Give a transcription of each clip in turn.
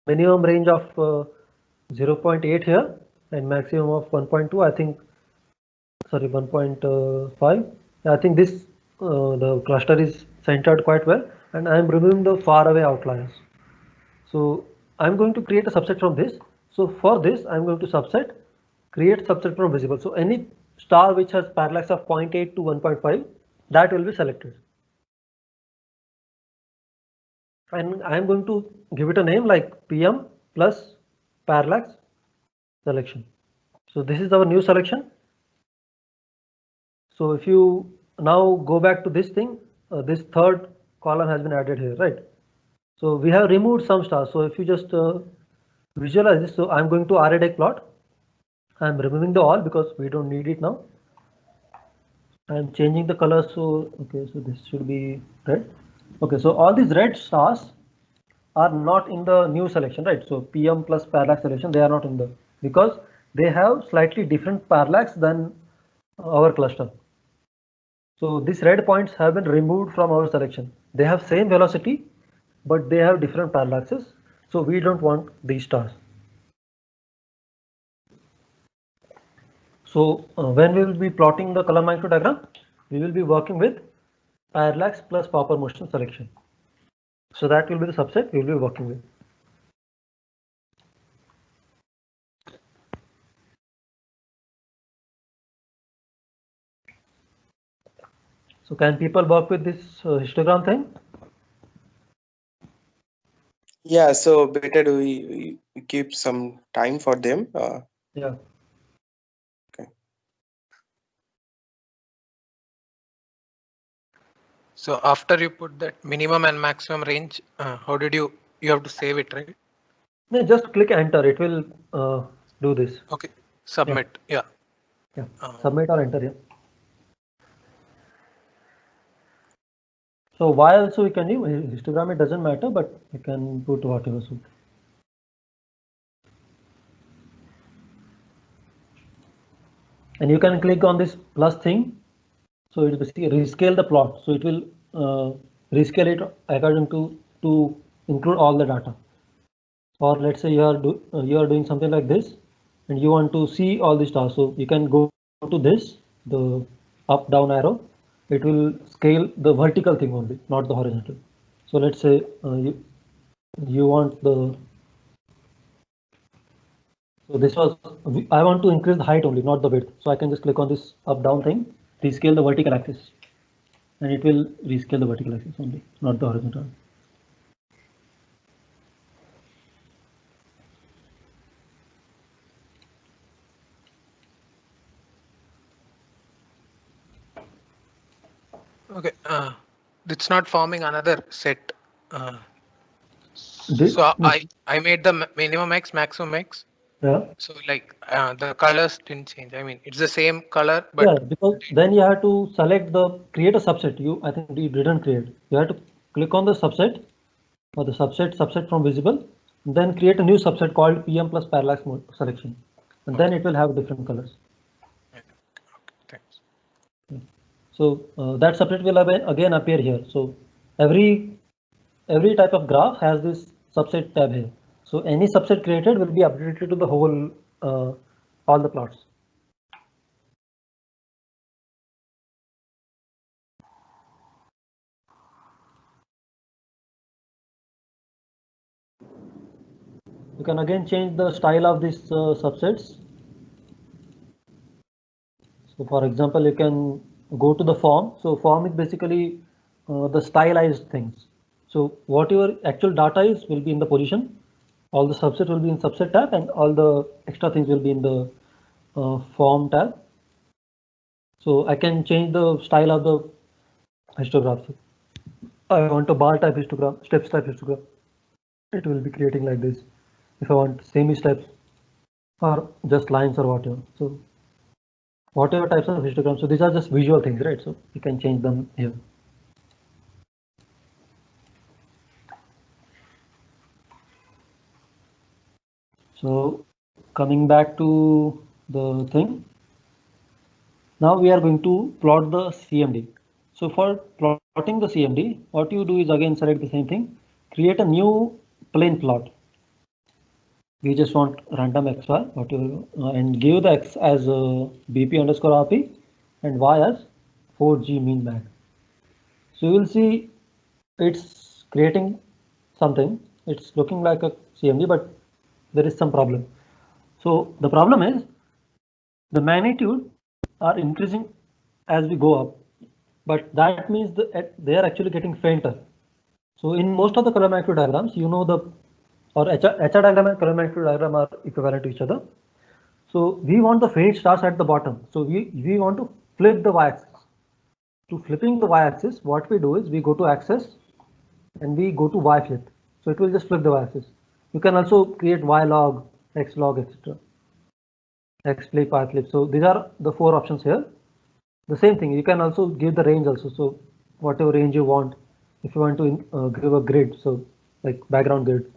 minimum range of 0.8 here and maximum of 1.2. I think, sorry, 1.5. I think this the cluster is centered quite well, and I am removing the far away outliers. So I'm going to create a subset from this. So for this, I'm going to create subset from visible. So any star which has parallax of 0.8 to 1.5, that will be selected. And I'm going to give it a name like PM plus parallax selection. So this is our new selection. So if you now go back to this thing, this third column has been added here, right? So we have removed some stars. So if you just visualize this, so I'm going to RADEC plot. I'm removing the all because we don't need it now. I'm changing the color. So okay, so this should be red. Okay, so all these red stars are not in the new selection, right? So PM plus parallax selection, they are not in the, because they have slightly different parallax than our cluster. So these red points have been removed from our selection. They have same velocity, but they have different parallaxes. So we don't want these stars. So when we will be plotting the color magnitude diagram, we will be working with parallax plus proper motion selection. So that will be the subset we will be working with. So can people work with this histogram thing? Yeah, so better do we keep some time for them? Yeah. Okay. So after you put that minimum and maximum range, how did you have to save it, right? No, just click enter. It will do this. Okay, submit. Yeah. Yeah. Submit or enter. Yeah. So why also we can use histogram? It doesn't matter, but you can put whatever suit. And you can click on this plus thing. So it basically rescale the plot. So it will rescale it according to include all the data. Or let's say you are doing something like this, and you want to see all the stars. So you can go to this, the up down arrow. It will scale the vertical thing only, not the horizontal. So let's say you want the, so this was, I want to increase the height only, not the width. So I can just click on this up down thing, rescale the vertical axis, and it will rescale the vertical axis only, not the horizontal. Okay. It's not forming another set. This, So I made the minimum X, maximum X. yeah. So like the colors didn't change. I mean, it's the same color, but Yeah, because then you have to select the create a subset. I think you didn't create. You have to click on the subset or the subset from visible, then create a new subset called PM plus parallax selection, and then it will have different colors. thanks. So that subset will again appear here. So every type of graph has this subset tab here. So any subset created will be updated to the whole all the plots. You can again change the style of these subsets. So for example, you can go to the form. So form is basically the stylized things. So what your actual data is will be in the position. All the subset will be in subset tab, and all the extra things will be in the form tab. So I can change the style of the histogram. So I want a bar type histogram, steps type histogram. It will be creating like this. If I want semi steps or just lines or whatever. So whatever types of histograms. So these are just visual things, right? So you can change them here. So coming back to the thing, now we are going to plot the CMD. So for plotting the CMD, what you do is again select the same thing, create a new plane plot. we just want random xy, whatever, and give the x as bp underscore rp and y as 4g mean mag. So you will see it's creating something. It's looking like a CMD, but there is some problem. So the problem is the magnitude are increasing as we go up, but that means they are actually getting fainter. So in most of the color magnitude diagrams, you know HR diagram and color magnitude diagram are equivalent to each other. So we want the faint stars at the bottom. So we want to flip the y-axis. To flipping the y-axis, what we do is we go to axis and we go to y flip. So it will just flip the y-axis. You can also create y log, x log, etc. X flip, y flip. So these are the 4 options here. The same thing, you can also give the range also. So whatever range you want, if you want to give a grid, so like background grid,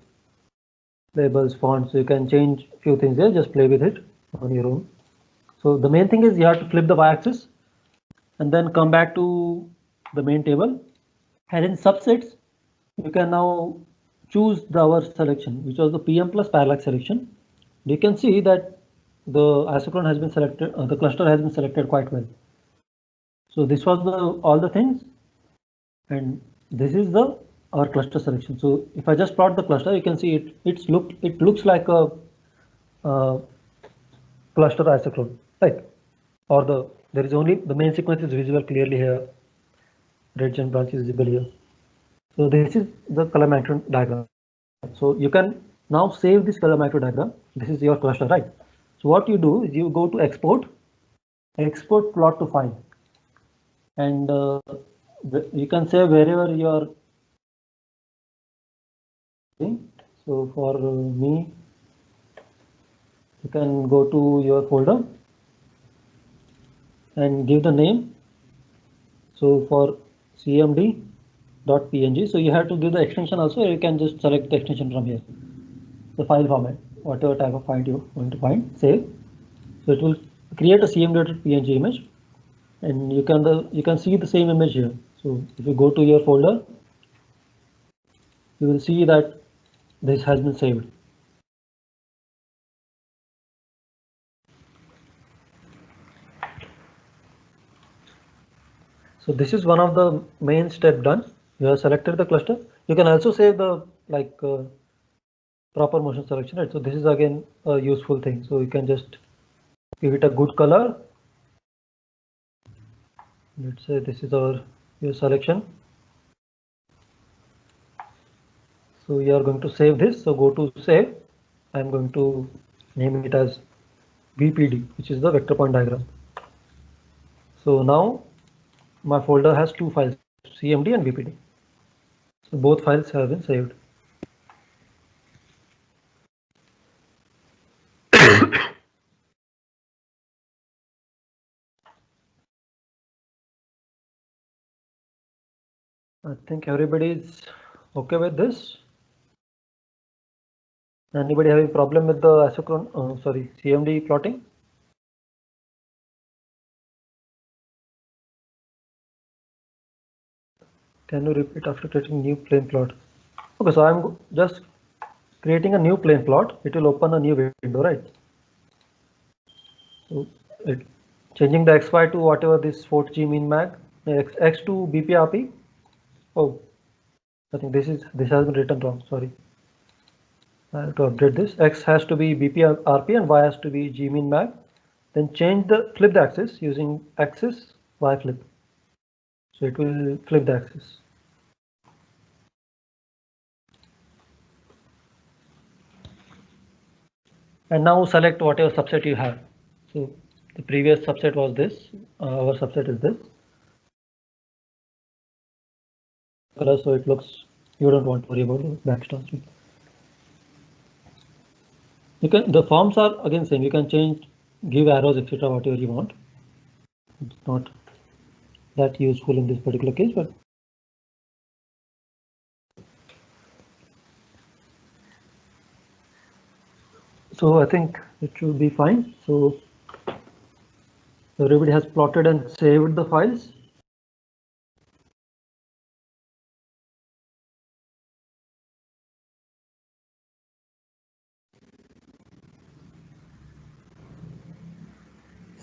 labels, fonts, so you can change a few things there, just play with it on your own. So the main thing is you have to flip the y-axis and then come back to the main table. And in subsets, you can now choose our selection, which was the PM plus parallax selection. You can see that the isochron has been selected, the cluster has been selected quite well. So this was all the things, and this is our cluster selection. So if I just plot the cluster, you can see it looks like a cluster isochron, right? Or there is only the main sequence is visible clearly here. Red and branch is visible here. So this is the color magnitude diagram. So you can now save this color magnitude diagram. This is your cluster, right? So what you do is you go to export plot to file, and you can save wherever you are. So for me, you can go to your folder and give the name. So for cmd.png, so you have to give the extension also, or you can just select the extension from here. The file format, whatever type of file you're going to find, save. So it will create a cmd.png image, and you can see the same image here. So if you go to your folder, you will see that this has been saved. So this is one of the main step done. You have selected the cluster. You can also save the proper motion selection, right? So this is again a useful thing. So you can just give it a good color. Let's say this is your selection. So you are going to save this. So go to save. I'm going to name it as VPD, which is the vector point diagram. So now my folder has 2 files, CMD and VPD. So both files have been saved. I think everybody is okay with this. Anybody having problem with the CMD plotting? Can you repeat after creating new plane plot? Okay, so I'm just creating a new plane plot. It will open a new window, right? So changing the XY to whatever this 4G mean mag, X to BPRP. Oh, I think this has been written wrong. Sorry. I have to update this. X has to be BPRP and Y has to be G mean mag. Then flip the axis using axis Y flip. So it will flip the axis. And now select whatever subset you have. So the previous subset was this. Our subset is this. Color, so it looks, you don't want to worry about the backstars. The forms are again same. You can change, give arrows, etc. whatever you want. It's not that useful in this particular case, but so I think it should be fine. So everybody has plotted and saved the files.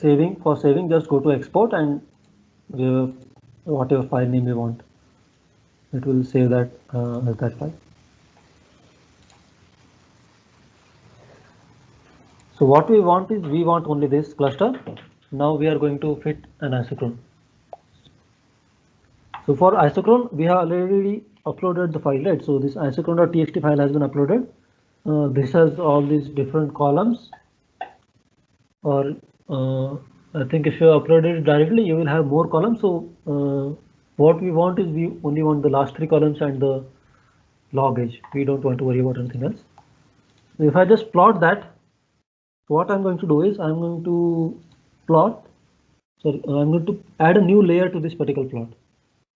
saving, just go to export and give whatever file name you want. It will save that as that file. So what we want is, we want only this cluster. Now we are going to fit an isochrone. So for isochrone, we have already uploaded the file, right? So this isochrone.txt file has been uploaded. This has all these different columns, or I think if you upload it directly, you will have more columns. So what we want is, we only want the last 3 columns and the log age. We don't want to worry about anything else. So if I just plot that, what I'm going to do is, I'm going to add a new layer to this particular plot.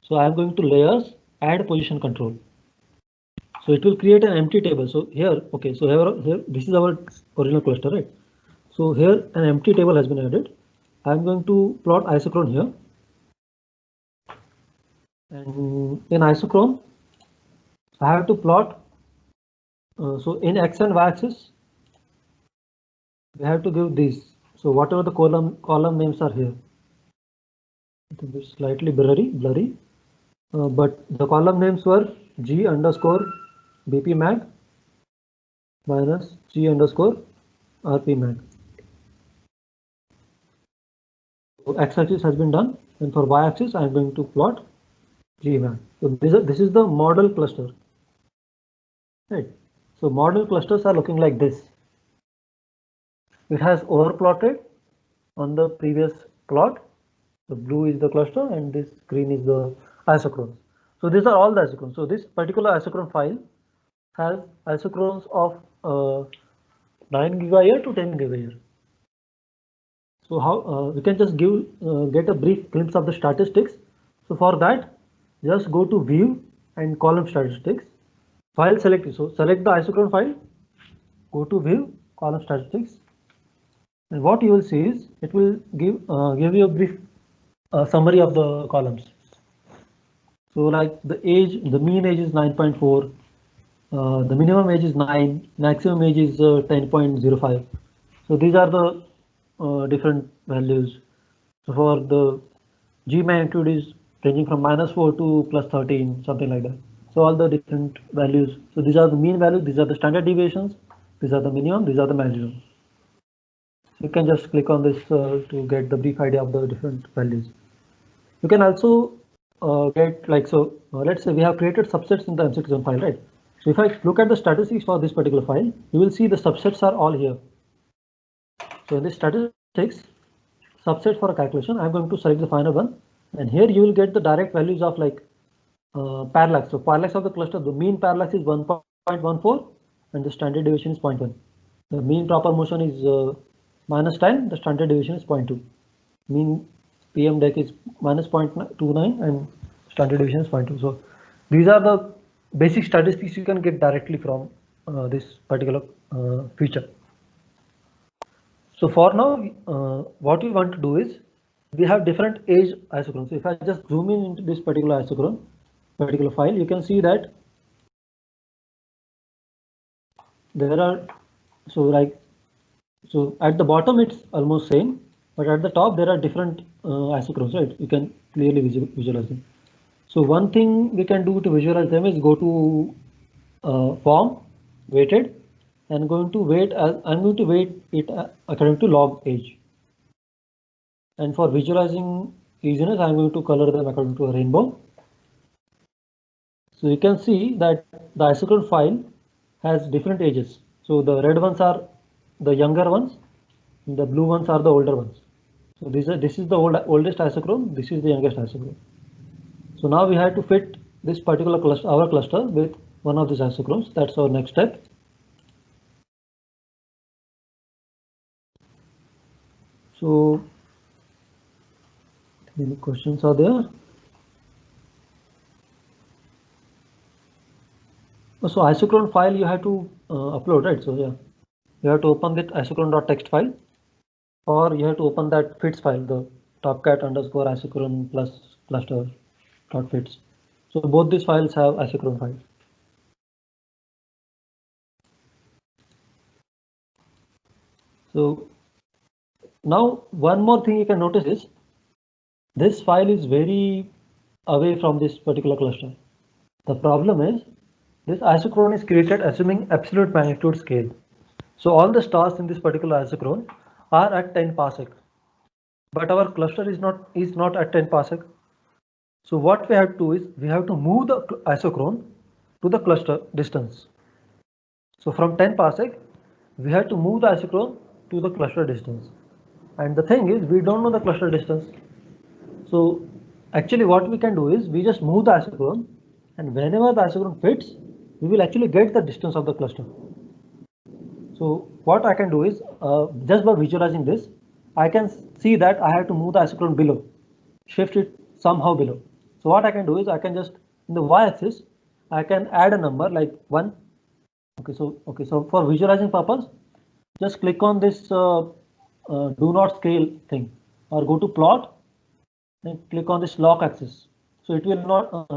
So I'm going to layers, add position control. So it will create an empty table. So here, okay, so here this is our original cluster, right? So here an empty table has been added. I'm going to plot isochrone here. And in isochrone, I have to plot, so in X and Y axis, we have to give these. So whatever the column names are here. I think it's slightly blurry. But the column names were G underscore BP mag minus G underscore RP mag. So X axis has been done, and for Y axis I am going to plot G mag. So this is the model cluster, right? So model clusters are looking like this. It has overplotted on the previous plot. The blue is the cluster and this green is the isochrones. So these are all the isochrones. So this particular isochrone file has isochrones of 9 gigayear to 10 gigayear. So how we can just get a brief glimpse of the statistics. So for that, just go to view and column statistics. File select. So select the isochrone file. Go to view, column statistics, and what you will see is, it will give you a brief summary of the columns. So like the age, the mean age is 9.4. The minimum age is 9, maximum age is 10.05. So these are the different values. So for the G magnitude is ranging from -4 to +13, something like that. So all the different values. So these are the mean values, these are the standard deviations, these are the minimum, these are the maximum. You can just click on this to get the brief idea of the different values. You can also get like, so let's say we have created subsets in the MCT file, right? So if I look at the statistics for this particular file, you will see the subsets are all here. So in this statistics, subset for a calculation, I'm going to select the final one, and here you will get the direct values of like parallax. So parallax of the cluster, the mean parallax is 1.14 and the standard deviation is 0.1. The mean proper motion is -10, the standard deviation is 0.2. Mean PM deck is -0.29 and standard deviation is 0.2. So these are the basic statistics you can get directly from this particular feature. So for now, what we want to do is, we have different age isochrones. So if I just zoom in into this particular isochrone, particular file, you can see that there are, so at the bottom it's almost same, but at the top there are different isochrones, right? You can clearly visualize them. So one thing we can do to visualize them is go to form, weighted, and I'm going to weight it according to log age. And for visualizing easiness, I'm going to color them according to a rainbow. So you can see that the isochrone file has different ages. So the red ones are the younger ones, and the blue ones are the older ones. So this is the oldest isochrone, this is the youngest isochrone. So now we have to fit this particular cluster, our cluster, with one of these isochrones. That's our next step. So any questions are there? So isochrone file you have to upload, right? So yeah, you have to open that isochrone.txt file, or you have to open that fits file, the topcat underscore isochrone plus cluster dot fits. So both these files have isochrone file. So Now, one more thing you can notice is this file is very away from this particular cluster. The problem is this isochrone is created assuming absolute magnitude scale. So all the stars in this particular isochrone are at 10 parsec, but our cluster is not at 10 parsec. So what we have to do is we have to move the isochrone to the cluster distance. So from 10 parsec, we have to move the isochrone to the cluster distance. And the thing is, we don't know the cluster distance. So actually what we can do is we just move the isochrone, and whenever the isochrone fits, we will actually get the distance of the cluster. So what I can do is just by visualizing this, I can see that I have to move the isochrone below, shift it somehow below. So what I can do is I can just in the y-axis, I can add a number like 1. Okay, so for visualizing purpose, just click on this do not scale thing, or go to plot and click on this lock axis. So it will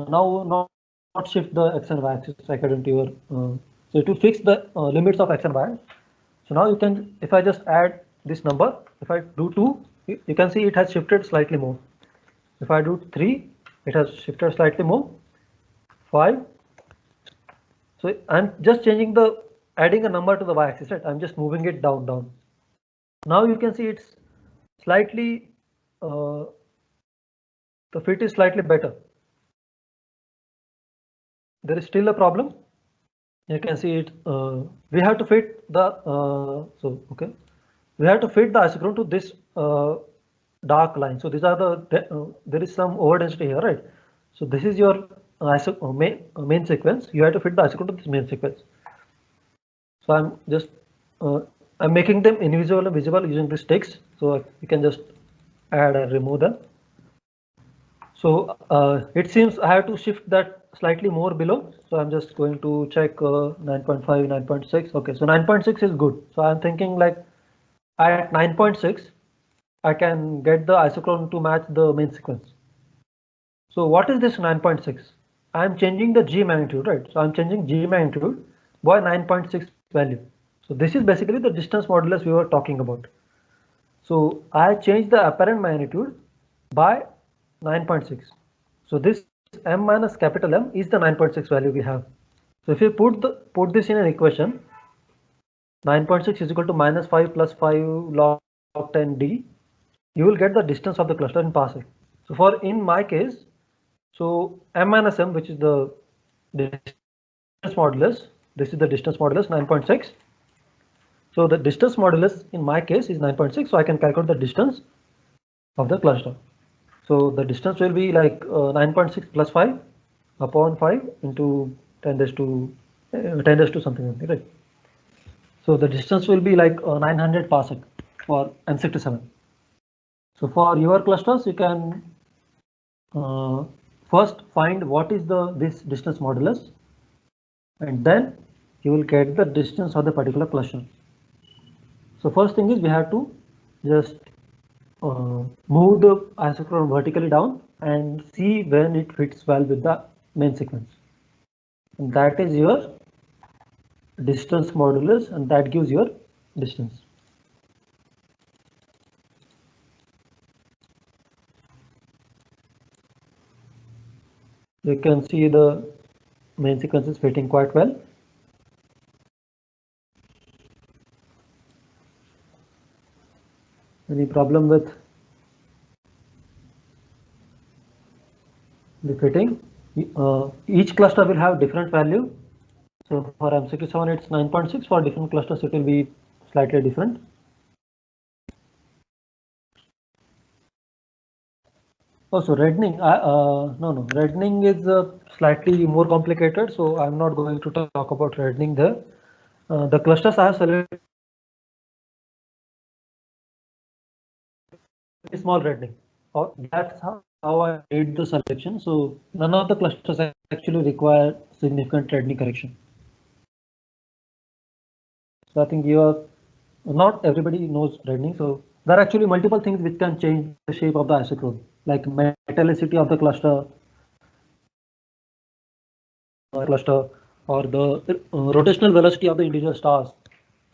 not shift the x and y axis according to your. So it will fix the limits of x and y. So now you can, if I just add this number, if I do 2, you can see it has shifted slightly more. If I do 3, it has shifted slightly more. 5. So I'm just adding a number to the y-axis, right? I'm just moving it down. Now you can see it's slightly, the fit is slightly better. There is still a problem. You can see it. We have to fit the we have to fit the isochrone to this dark line. So these are there is some over density here, right? So this is your main sequence. You have to fit the isochrone to this main sequence. So I'm just I'm making them invisible and visible using this text. So you can just add and remove them. So it seems I have to shift that slightly more below. So I'm just going to check 9.5, 9.6. Okay, so 9.6 is good. So I'm thinking like at 9.6, I can get the isochrone to match the main sequence. So what is this 9.6? I'm changing the G magnitude, right? So I'm changing G magnitude by 9.6 value. So this is basically the distance modulus we were talking about. So I changed the apparent magnitude by 9.6. So this m minus capital M is the 9.6 value we have. So if you put this in an equation, 9.6 is equal to minus 5 plus 5 log 10 d, you will get the distance of the cluster in parsec. So for in my case, so m minus m, which is the distance modulus, this is the distance modulus 9.6. So the distance modulus in my case is 9.6. So I can calculate the distance of the cluster. So the distance will be like 9.6 plus 5 upon 5 into 10 raised to something, right? So the distance will be like 900 parsec for M67. So for your clusters, you can first find what is this distance modulus, and then you will get the distance of the particular cluster. So first thing is we have to just move the isochrone vertically down and see when it fits well with the main sequence. And that is your distance modulus, and that gives your distance. You can see the main sequence is fitting quite well. Any problem with the fitting? Each cluster will have different value. So for M67 it's 9.6. For different clusters it will be slightly different. Also reddening. No, reddening is slightly more complicated. So I'm not going to talk about reddening there. The clusters I have selected small reddening. That's how I did the selection. So none of the clusters actually require significant reddening correction. So I think not everybody knows reddening. So there are actually multiple things which can change the shape of the isochrone, like metallicity of the cluster, or the rotational velocity of the individual stars.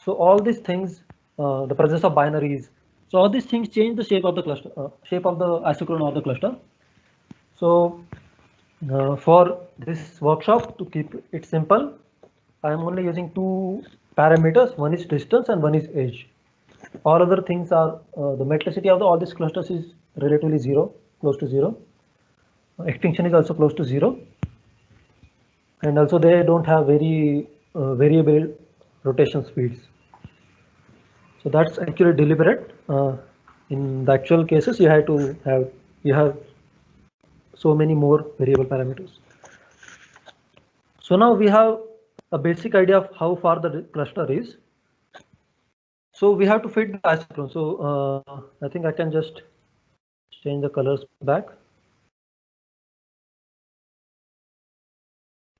So all these things, the presence of binaries, So all these things change the shape of the cluster, shape of the isochron or the cluster. So for this workshop, to keep it simple, I am only using two parameters. One is distance and one is age. All other things are the metallicity of all these clusters is relatively zero, close to zero. Extinction is also close to zero, and also they don't have very variable rotation speeds. So that's actually deliberate. In the actual cases, you have so many more variable parameters. So now we have a basic idea of how far the cluster is. So we have to fit the isochron. So I think I can just change the colors back.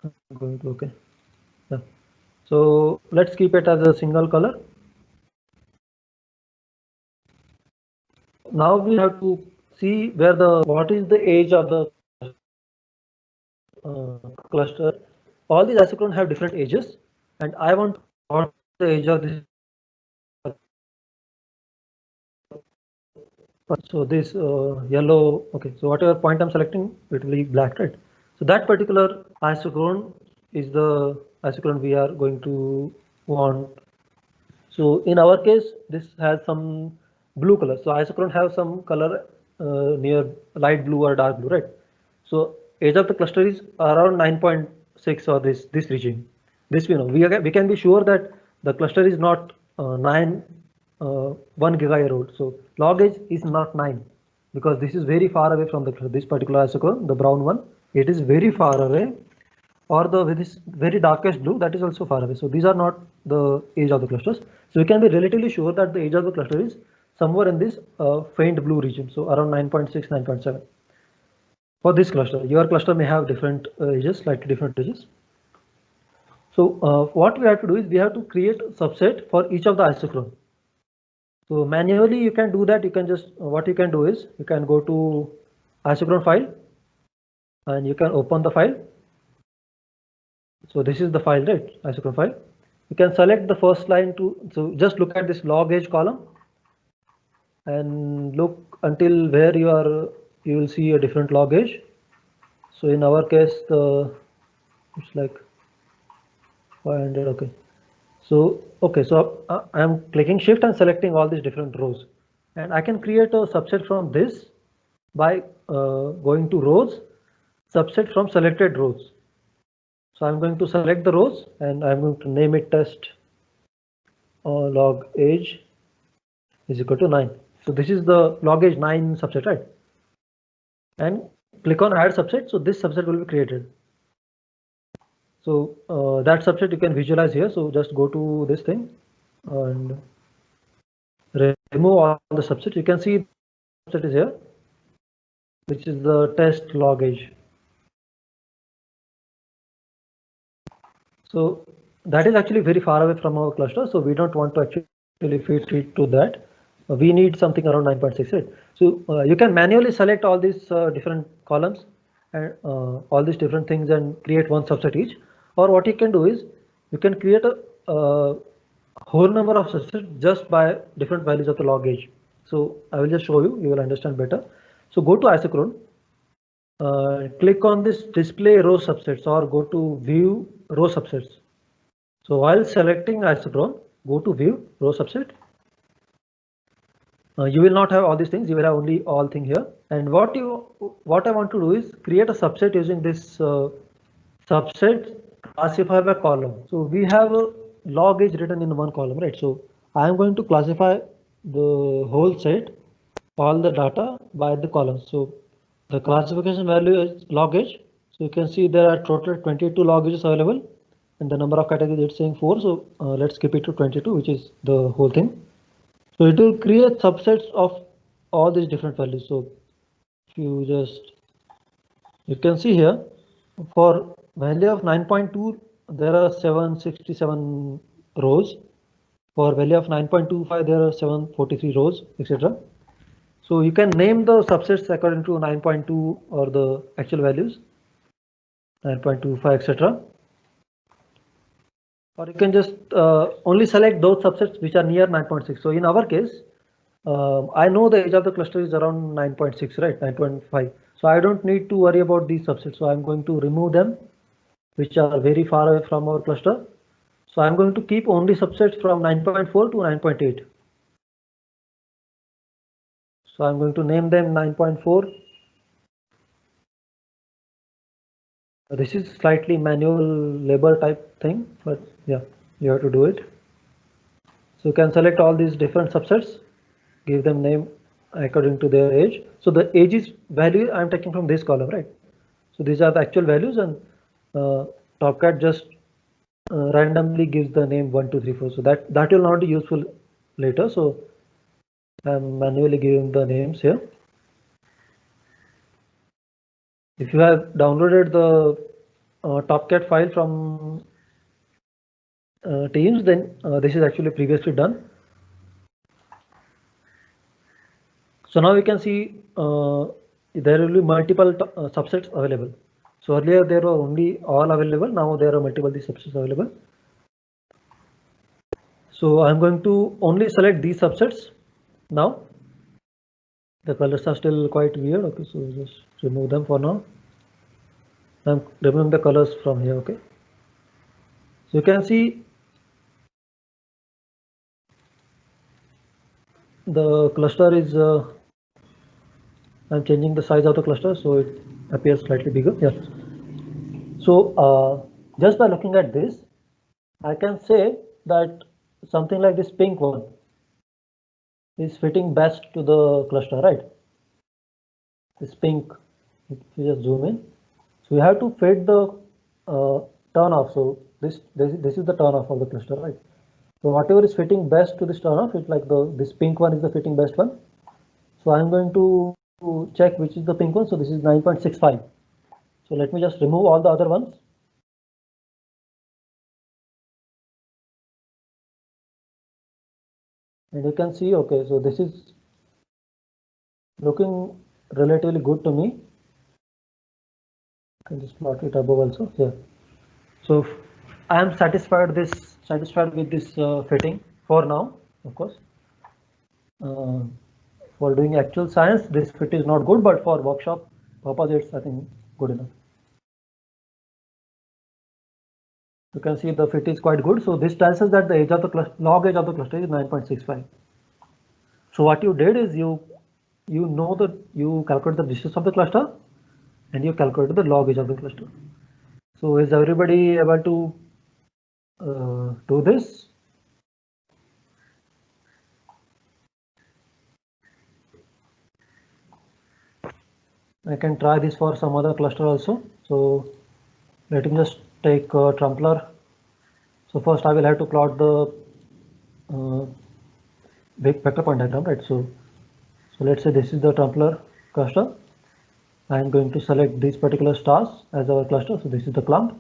I'm going to okay. Yeah. So let's keep it as a single color. Now we have to see what is the age of the cluster. All these isochron have different ages, and I want what the age of this. So this yellow, okay. So whatever point I'm selecting, it will be black, right? So that particular isochron is the isochron we are going to want. So in our case, this has some blue color. So isochron have some color near light blue or dark blue, right? So age of the cluster is around 9.6 or this region. This we know. We can be sure that the cluster is not 1 gigayear old. So log age is not 9 because this is very far away from this particular isochron, the brown one. It is very far away, or the with this very darkest blue, that is also far away. So these are not the age of the clusters. So we can be relatively sure that the age of the cluster is somewhere in this faint blue region. So around 9.6, 9.7. For this cluster, your cluster may have different ages, slightly different ages. So what we have to do is we have to create a subset for each of the isochron. So manually you can do that. You can just what you can do is you can go to isochron file and you can open the file. So this is the file, right? Isochron file. You can select the first line so just look at this log age column and look until where you will see a different log age. So in our case, it's like 500. Okay. So I am clicking shift and selecting all these different rows, and I can create a subset from this by going to rows, subset from selected rows. So I'm going to select the rows and I'm going to name it test log age is equal to 9. So this is the log age 9 subset, right? And click on add subset. So this subset will be created. So that subset you can visualize here. So just go to this thing and remove all the subsets. You can see the subset is here, which is the test log age. So that is actually very far away from our cluster. So we don't want to actually fit it to that. We need something around 9.68. So you can manually select all these different columns and all these different things and create one subset each. Or what you can do is you can create a whole number of subsets just by different values of the log age. So I will just show you, you will understand better. So go to isochron, click on this display row subsets or go to view row subsets. So while selecting isochron, go to view row subset. You will not have all these things, you will have only all thing here. And what I want to do is create a subset using this subset classify by column. So we have a log age written in one column, right? So I am going to classify the whole set, all the data by the columns. So the classification value is log age. So you can see there are total 22 log ages available, and the number of categories it's saying 4. So let's keep it to 22, which is the whole thing. So it will create subsets of all these different values. So if you can see here for value of 9.2, there are 767 rows. For value of 9.25, there are 743 rows, etc. So you can name the subsets according to 9.2 or the actual values, 9.25, etc. Or you can just only select those subsets which are near 9.6. So in our case, I know the age of the cluster is around 9.6, right? 9.5. So I don't need to worry about these subsets. So I'm going to remove them, which are very far away from our cluster. So I'm going to keep only subsets from 9.4 to 9.8. So I'm going to name them 9.4. This is slightly manual label type thing, but yeah, you have to do it. So you can select all these different subsets, give them name according to their age. So the age is value I'm taking from this column, right? So these are the actual values, and Topcat just randomly gives the name 1, 2, 3, 4. So that will not be useful later. So I'm manually giving the names here. If you have downloaded the Topcat file from Teams, then this is actually previously done. So now we can see there will be multiple subsets available. So earlier there were only all available. Now there are multiple these subsets available. So I'm going to only select these subsets now. The colors are still quite weird. Okay, so just remove them for now. I'm removing the colors from here. Okay, so you can see the cluster is I'm changing the size of the cluster so it appears slightly bigger. Yeah. So just by looking at this, I can say that something like this pink one is fitting best to the cluster, right? This pink, if you just zoom in. So we have to fit the turn off. So this is the turn off of the cluster, right? So whatever is fitting best to this turn off, it's like this pink one is the fitting best one. So I'm going to check which is the pink one. So this is 9.65. So let me just remove all the other ones. And you can see, okay, so this is looking relatively good to me. I can just plot it above also here. So I am satisfied with this fitting for now, of course. For doing actual science, this fit is not good, but for workshop purpose, it's I think good enough. You can see the fit is quite good. So this tells us that the age of the cluster, log age of the cluster is 9.65. So what you did is you know that you calculate the distance of the cluster and you calculate the log age of the cluster. So is everybody able to do this? I can try this for some other cluster also. So let me just take Trumpler. So first I will have to plot the big vector point diagram, right? So let's say this is the Trumpler cluster. I am going to select these particular stars as our cluster. So this is the clump.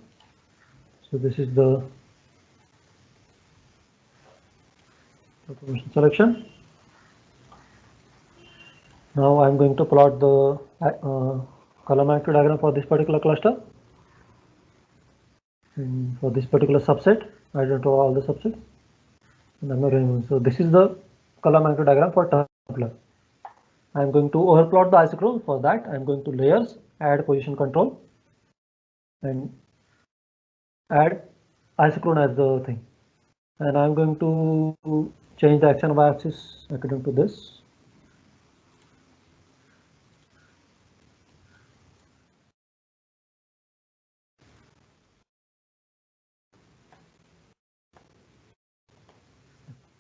So this is the selection. Now I'm going to plot the column active diagram for this particular cluster. And for this particular subset, I don't draw all the subsets. And I'm not removing. So this is the column active diagram for Trumpler. I'm going to overplot the isochrone. For that, I'm going to layers, add position control, and add isochrone as the thing. And I'm going to change the x and y axis according to this.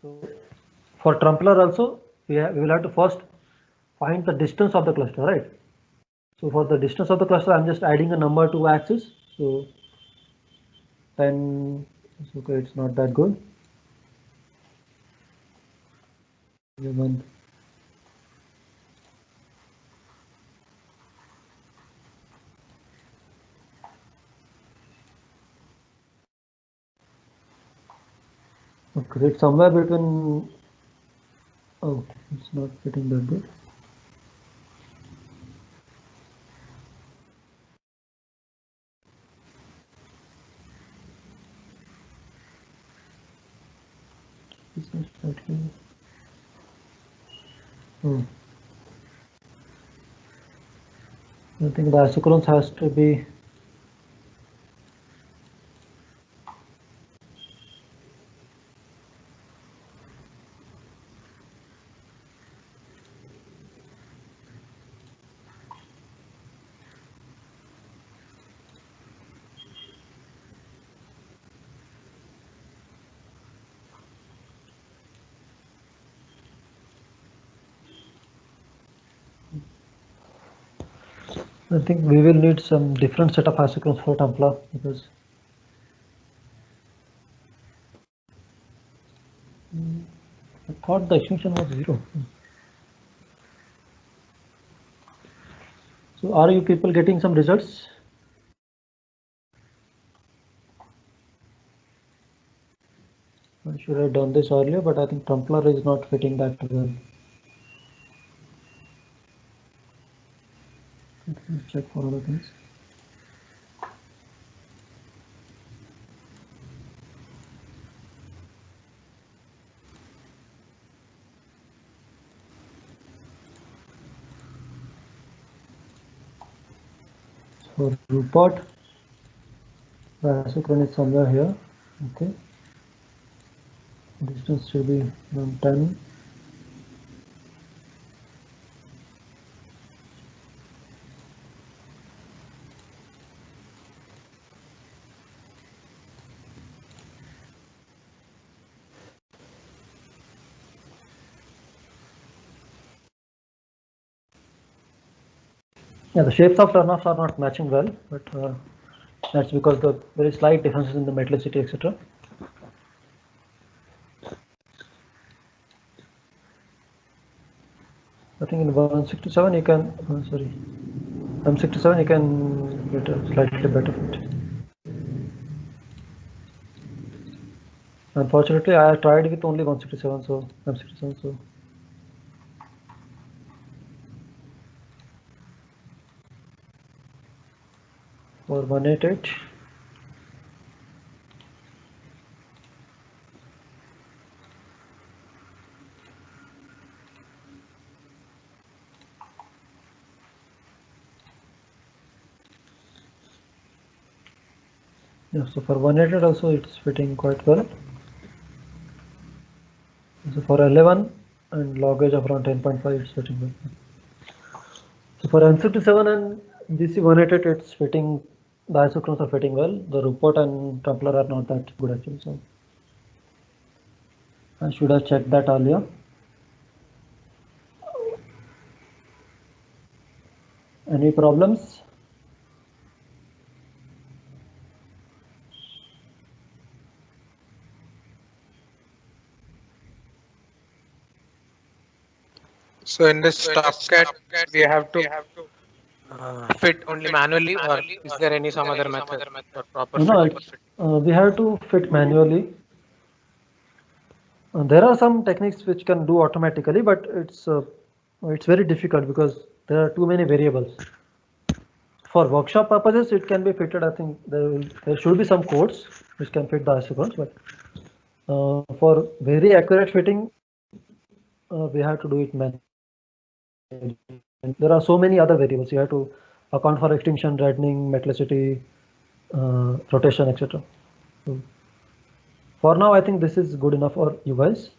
So for Trumpler also, we will have to first find the distance of the cluster, right? So for the distance of the cluster, I'm just adding a number to axis. So 10, okay, it's not that good. 11. Okay, it's somewhere between, oh, it's not fitting that good. It's not slightly. I think the isochrones has to be I think we will need some different set of isochrones for Templar because I thought the extinction was 0. So are you people getting some results? I should have done this earlier, but I think Templar is not fitting that well. Let's check for other things. For Rupert, the isochrone is somewhere here. Okay. Distance should be around 10. Yeah, the shapes of turnoffs are not matching well, but that's because the very slight differences in the metallicity, etc. I think in 167 you can, sorry, M67 you can get a slightly better fit. Unfortunately, I tried with only 167, so M67, so. For 188. Yeah, so for 188 also it's fitting quite well. So for 11 and log edge of around 10.5 it's fitting well. So for M67 and DC188 it's fitting, the isochrones are fitting well. The Rupert and Templar are not that good actually, so I should have checked that earlier. Any problems? So in this Topcat, we have to fit only manually, or is there any some other method for proper fitting? We have to fit manually. There are some techniques which can do automatically, but it's very difficult because there are too many variables. For workshop purposes, it can be fitted. I think there should be some codes which can fit the isochrones, but for very accurate fitting, we have to do it manually. And there are so many other variables. You have to account for extinction, reddening, metallicity, rotation, etc. So for now, I think this is good enough for you guys.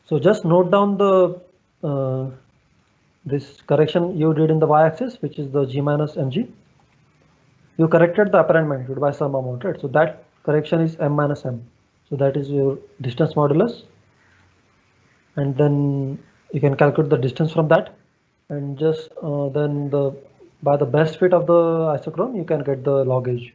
So just note down the this correction you did in the y-axis, which is the g minus mg. You corrected the apparent magnitude by some amount, right? So that correction is m minus m. So that is your distance modulus, and then you can calculate the distance from that, and just then by the best fit of the isochrone you can get the log edge.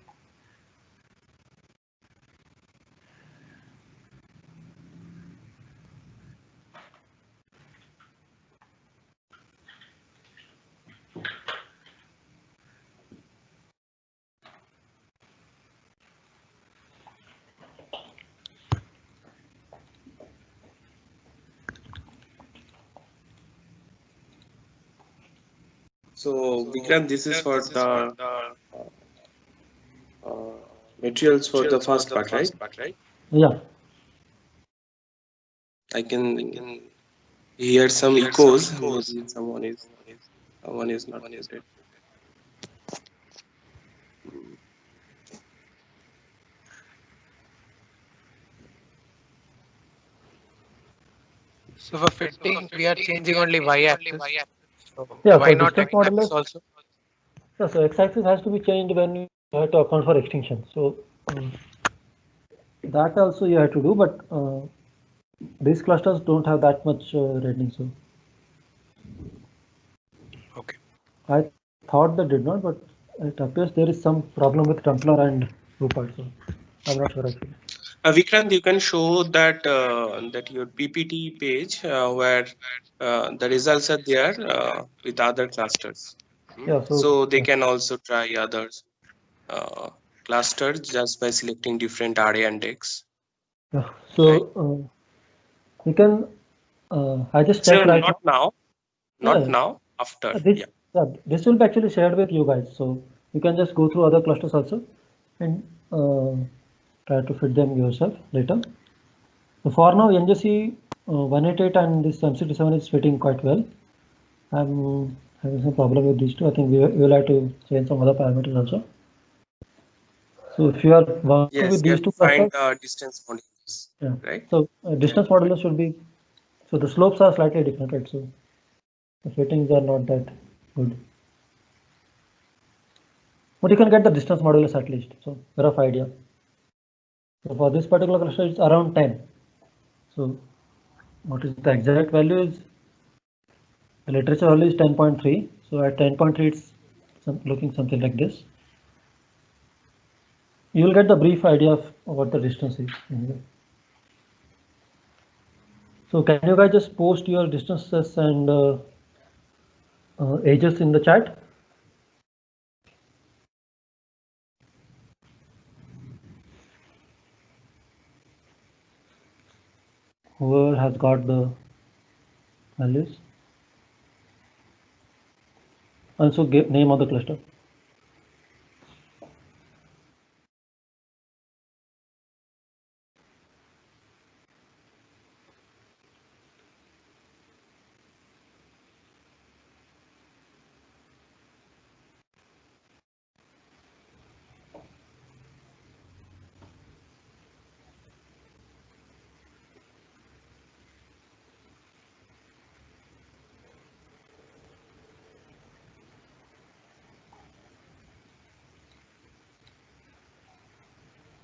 So Vikrant, this is for the materials for the first part, right? Yeah. I can hear some echoes. Maybe someone is not muted. So for fitting, we are changing only y-axis. So Yeah, why for not distance x-axis modulus also? Yeah, so x-axis has to be changed when you have to account for extinction. So that also you have to do, but these clusters don't have that much reddening. So Okay. I thought they did not, but it appears there is some problem with Templar and Rupert. So I'm not sure actually. Vikrant, you can show that that your PPT page where the results are there with other clusters. Yeah, So they can also try others clusters just by selecting different array index. Yeah, so you can. I just checked right not now. Not now. After. This will be actually shared with you guys, so you can just go through other clusters also and try to fit them yourself later. So for now, NJC 188 and this MCT7 is fitting quite well. I'm having some problem with these two. I think we will have to change some other parameters also. So if you are working with these two clusters, find distance modulus. yeah. Right. So distance modulus should be. So the slopes are slightly different, right? So the fittings are not that good. But you can get the distance modulus at least. So rough idea. So for this particular cluster, it's around 10. So what is the exact value is the literature value is 10.3. So at 10.3, it's looking something like this. You will get the brief idea of what the distance is. Anyway. So can you guys just post your distances and ages in the chat? Whoever has got the values. Also give name of the cluster.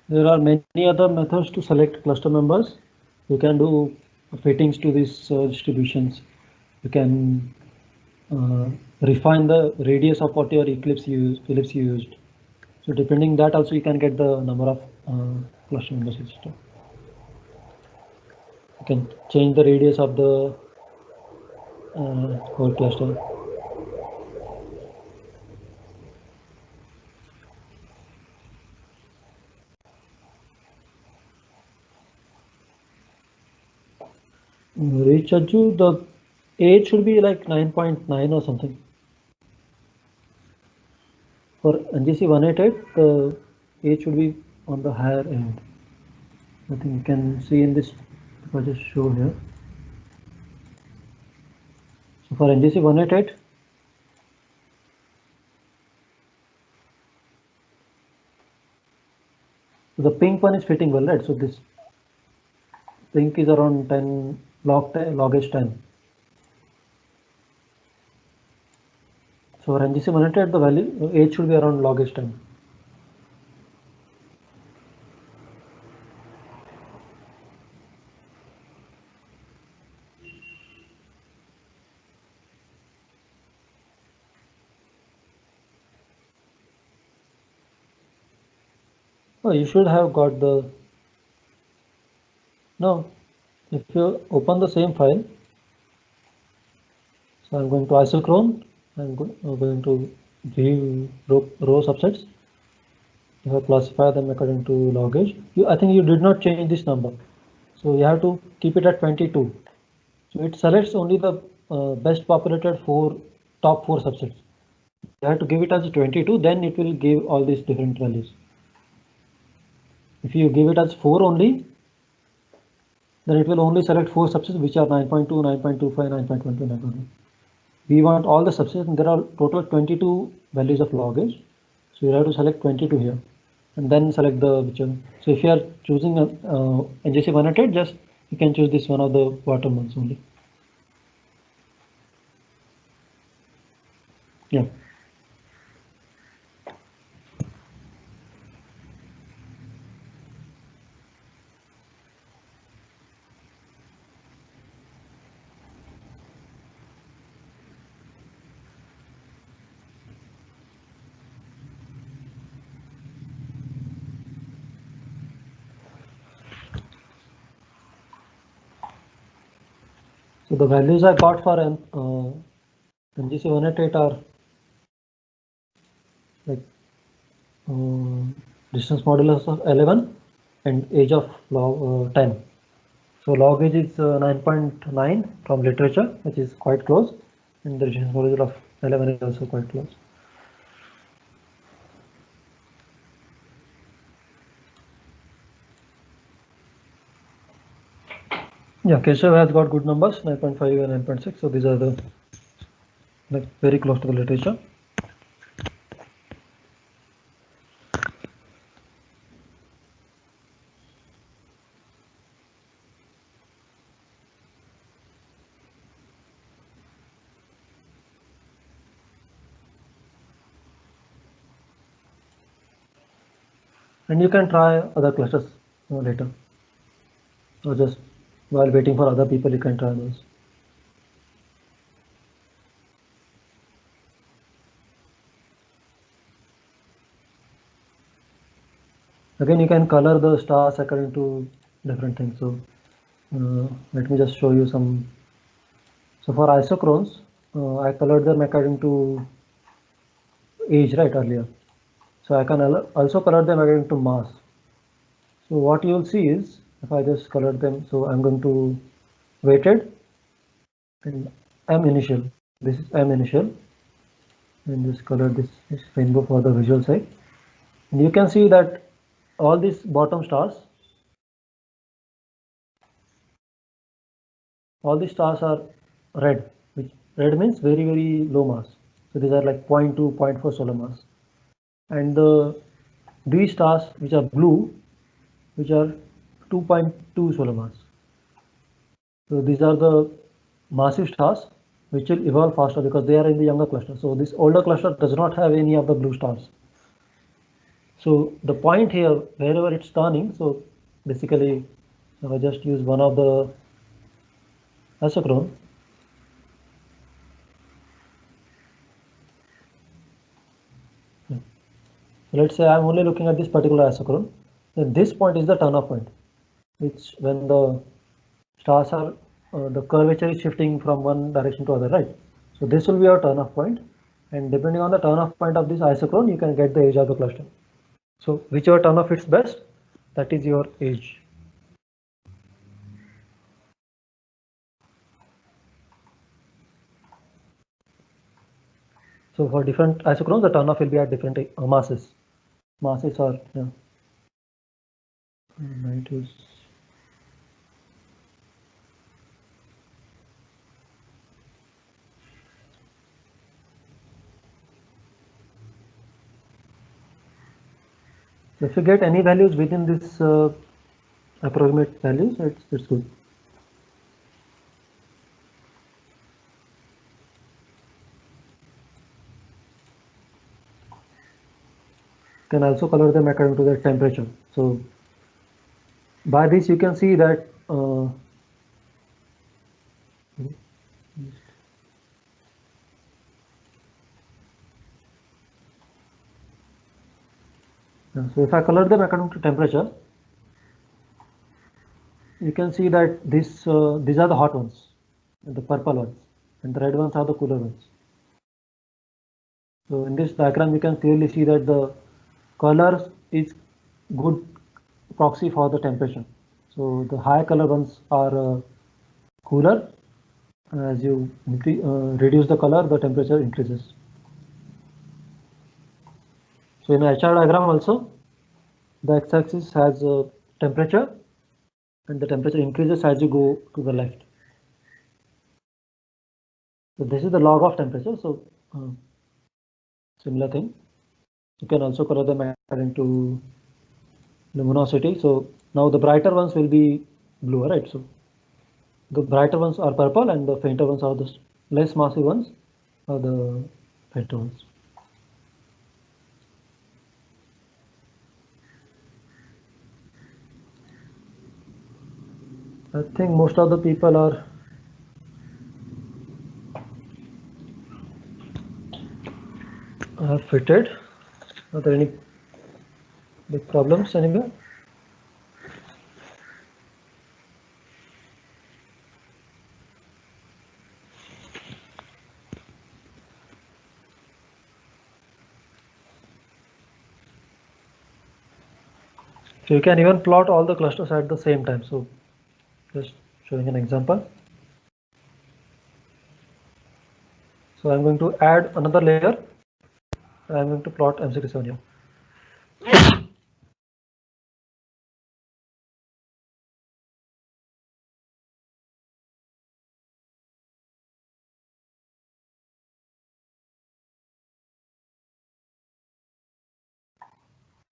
There are many other methods to select cluster members. You can do fittings to these distributions. You can refine the radius of what your Phillips used. So depending that also you can get the number of cluster members system. You can change the radius of the whole cluster. Richaju, the age should be like 9.9 or something. For NGC 188, the age should be on the higher end. I think you can see in this, if I just show here. So for NGC 188, so the pink one is fitting well, right? So this pink is around 10 log 10. So for NGC 188, the value age should be around log 10. Oh, you should have got the. No, if you open the same file, so I'm going to isochrone. I'm going to view row subsets. You have classified them according to log age. I think you did not change this number, so you have to keep it at 22. So it selects only the best populated top four subsets. You have to give it as 22, then it will give all these different values. If you give it as 4 only, then it will only select 4 subsets which are 9.2, 9.25, 9.1 to 9.1. We want all the subsets, and there are total 22 values of log age. So you have to select 22 here, and then select the whichever. So if you are choosing a NGC 188, just you can choose this one of the bottom ones only. Yeah. So the values I got for NGC 188 are like distance modulus of 11 and age of log 10. So log age is 9.9 from literature, which is quite close, and the distance modulus of 11 is also quite close. Yeah, Keshav has got good numbers, 9.5 and 9.6. So these are the like very close to the literature. And you can try other clusters later, or just while waiting for other people, you can try those. Again, you can color the stars according to different things. So let me just show you some. So for isochrones, I colored them according to age, right, earlier. So I can also color them according to mass. So what you will see is, if I just color them, so I'm going to weighted and M initial. This is M initial, and just color this rainbow for the visual side. And you can see that all these bottom stars, all these stars are red, which red means very, very low mass. So these are like 0.2, 0.4 solar mass. And these stars, which are blue, which are 2.2 solar mass. So these are the massive stars which will evolve faster because they are in the younger cluster. So this older cluster does not have any of the blue stars. So the point here, wherever it's turning, so basically I just use one of the isochrone. So let's say I'm only looking at this particular isochrone. Then this point is the turn-off point, which when the stars are, the curvature is shifting from one direction to other, right? So this will be our turn-off point, and depending on the turn-off point of this isochrone, you can get the age of the cluster. So whichever turn-off fits best, that is your age. So for different isochrones, the turn-off will be at different masses. Masses are, yeah. Right is. So if you get any values within this approximate values, it's good. Can also color them according to the temperature. So by this you can see that so if I color them according to temperature, you can see that these are the hot ones, the purple ones, and the red ones are the cooler ones. So in this diagram, you can clearly see that the color is good proxy for the temperature. So the high color ones are cooler. As you reduce the color, the temperature increases. So in a HR diagram also, The x-axis has a temperature, and the temperature increases as you go to the left. So this is the log of temperature. So similar thing. You can also color them into luminosity. So now the brighter ones will be blue, right? So the brighter ones are purple, and the fainter ones are the less massive ones are the fainter ones. I think most of the people are fitted. Are there any big problems anywhere? So you can even plot all the clusters at the same time. So just showing an example. So I'm going to add another layer. I'm going to plot M67 here.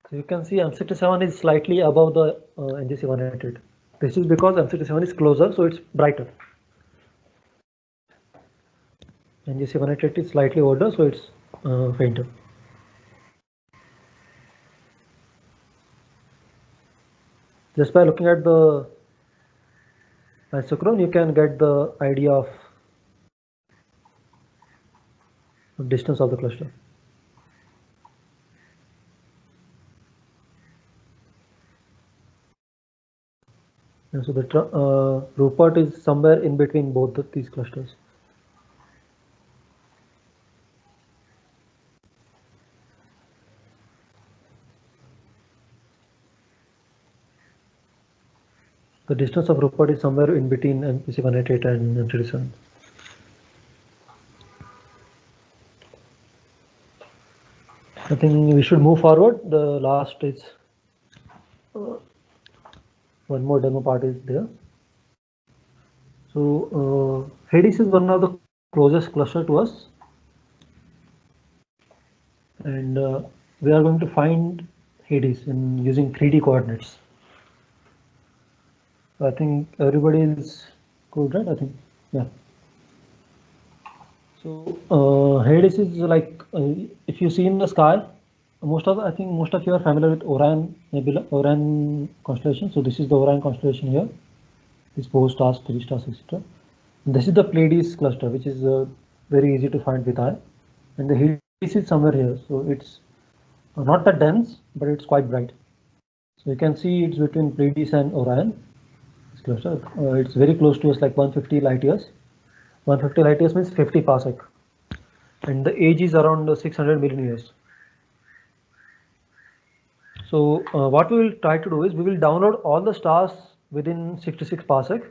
So you can see M67 is slightly above the NGC 188. This is because M67 is closer, so it's brighter. NGC 188 is slightly older, so it's fainter. Just by looking at the isochrone, you can get the idea of distance of the cluster. And so the Rupert is somewhere in between both these clusters. The distance of Rupert is somewhere in between MPC 188 and M37. I think we should move forward. The last is one more demo part is there. So Hades is one of the closest cluster to us, and we are going to find Hades in using 3D coordinates. So I think everybody is good, right? I think, yeah. So Hades is like if you see in the sky, I think most of you are familiar with Orion nebula, Orion constellation. So this is the Orion constellation here. These 4 stars, 3 stars, etc. This is the Pleiades cluster, which is very easy to find with eye. And the Hades is somewhere here. So it's not that dense, but it's quite bright. So you can see it's between Pleiades and Orion. This cluster, it's very close to us, like 150 light years. 150 light years means 50 parsec. And the age is around 600 million years. So what we will try to do is we will download all the stars within 66 parsec.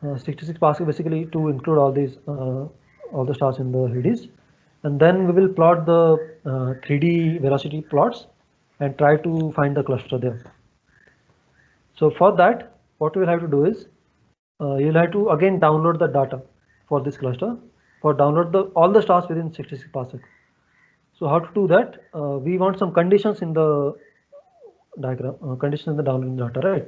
66 parsec basically to include all these all the stars in the Hades, and then we will plot the 3D velocity plots and try to find the cluster there. So for that, what we will have to do is you'll have to again download the data for this cluster. For download all the stars within 66 parsec. So how to do that? We want some conditions in the diagram, conditions in the downloading data, right?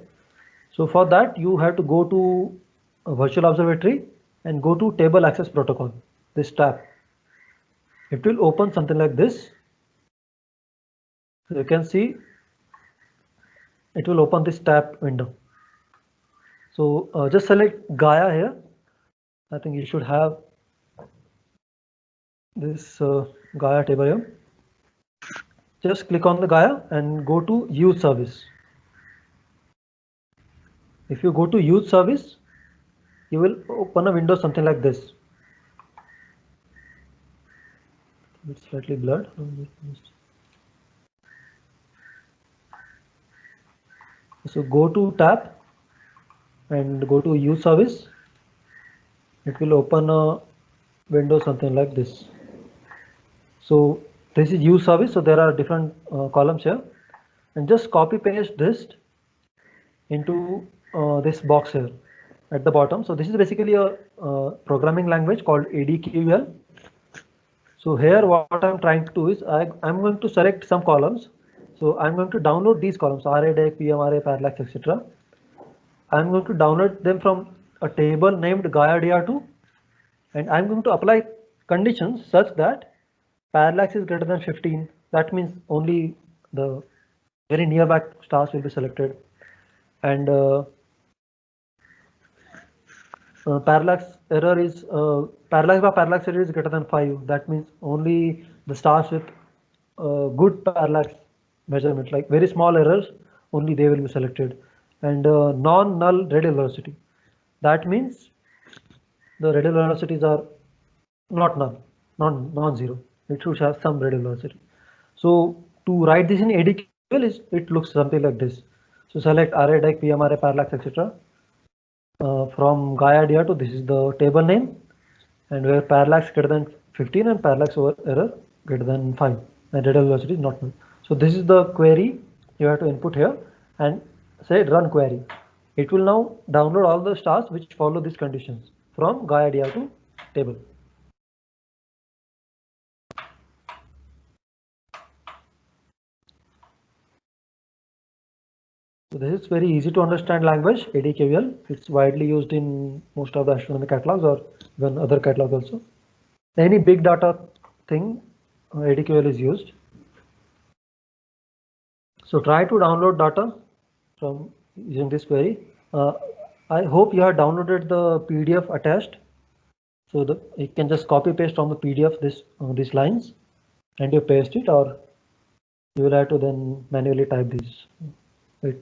So for that, you have to go to a virtual observatory and go to table access protocol, this tab. It will open something like this. So you can see it will open this tab window. So just select Gaia here. I think you should have this Gaia table here. Just click on the Gaia and go to use service. If you go to use service, you will open a window something like this. It's slightly blurred. So go to tab and go to use service. It will open a window something like this. So this is use service. So there are different columns here. and just copy paste this into this box here at the bottom. So this is basically a programming language called ADQL. So here what I'm trying to do is I'm going to select some columns. So I'm going to download these columns, ArrayDec, PMRray, Parallax, etc. I'm going to download them from a table named GaiaDR2, and I'm going to apply conditions such that parallax is greater than 15. That means only the very nearby stars will be selected, and parallax error is parallax by parallax error is greater than 5. That means only the stars with good parallax measurement, like very small errors, only they will be selected. And non-null radial velocity. That means the radial velocities are not null, non-zero. It should have some radial velocity. So to write this in ADQL, it looks something like this. So select ArrayDec, PMRray, Parallax, etc. From GaiaDR2, this is the table name, and where parallax greater than 15 and parallax over error greater than 5, and radial velocity is not null. So this is the query you have to input here and say run query. It will now download all the stars which follow these conditions from GaiaDR2 table. So this is very easy to understand language, ADQL. It's widely used in most of the astronomy catalogs or even other catalogs also. Any big data thing, ADQL is used. So try to download data from using this query. I hope you have downloaded the PDF attached. So you can just copy paste from the PDF these lines, and you paste it, or you will have to then manually type these. Right.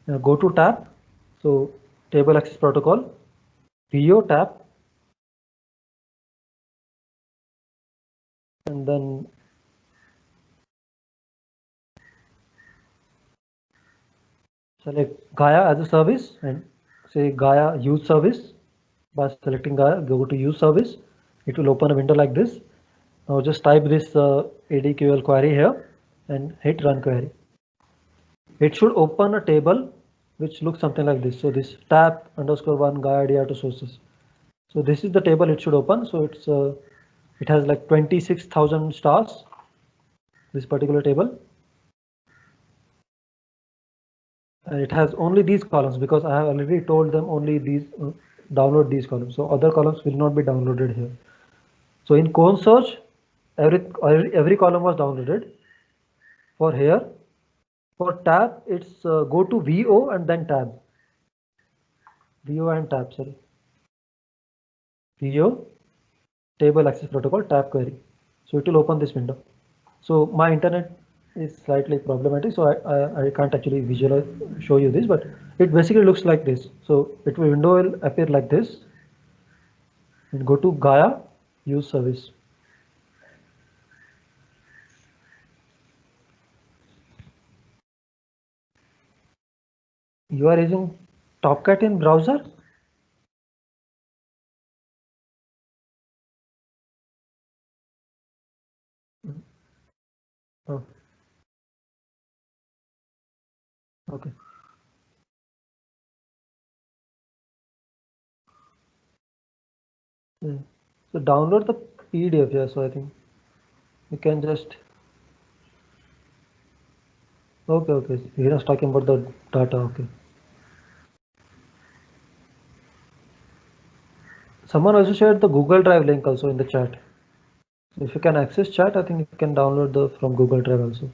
Now go to tab. So table access protocol, VO tab, and then select Gaia as a service and say Gaia use service. By selecting Gaia, go to use service. It will open a window like this. Now just type this ADQL query here and hit run query. It should open a table which looks something like this. So this tab _1 GaiaDR2 sources. So this is the table it should open. So it has like 26,000 stars, this particular table. And it has only these columns because I have already told them only these download these columns. So other columns will not be downloaded here. So in cone search, every column was downloaded. For here, for tab, it's go to VO and then tab. VO and tab, sorry. VO, table access protocol, tab query. So it will open this window. So my internet is slightly problematic, so I can't actually visualize, show you this, but it basically looks like this. So window will appear like this. And go to Gaia, use service. You are using Topcat in browser? Oh. Okay. Yeah. So download the PDF here. So I think you can just. Okay. He was talking about the data. Okay. Someone also shared the Google Drive link also in the chat. So if you can access chat, I think you can download from Google Drive also.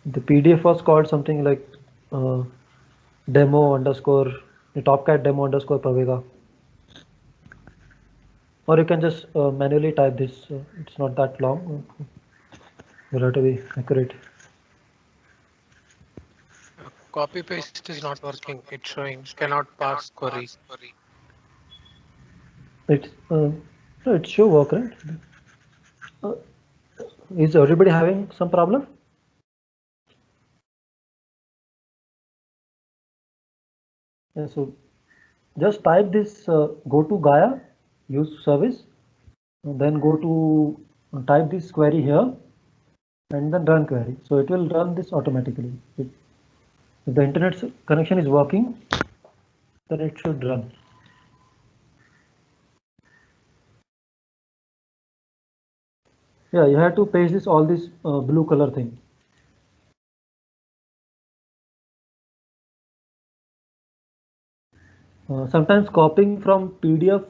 The PDF was called something like demo _ Topcat demo _ Pravega. Or you can just manually type this. It's not that long. You'll have to be accurate. Copy paste is not working. It's showing cannot parse query. It should work, right? Is everybody having some problem? Yeah, so just type this, go to Gaia, use service, and then go to type this query here, and then run query. So it will run this automatically. If the internet connection is working, then it should run. Yeah, you have to paste this all this blue color thing. Sometimes copying from PDF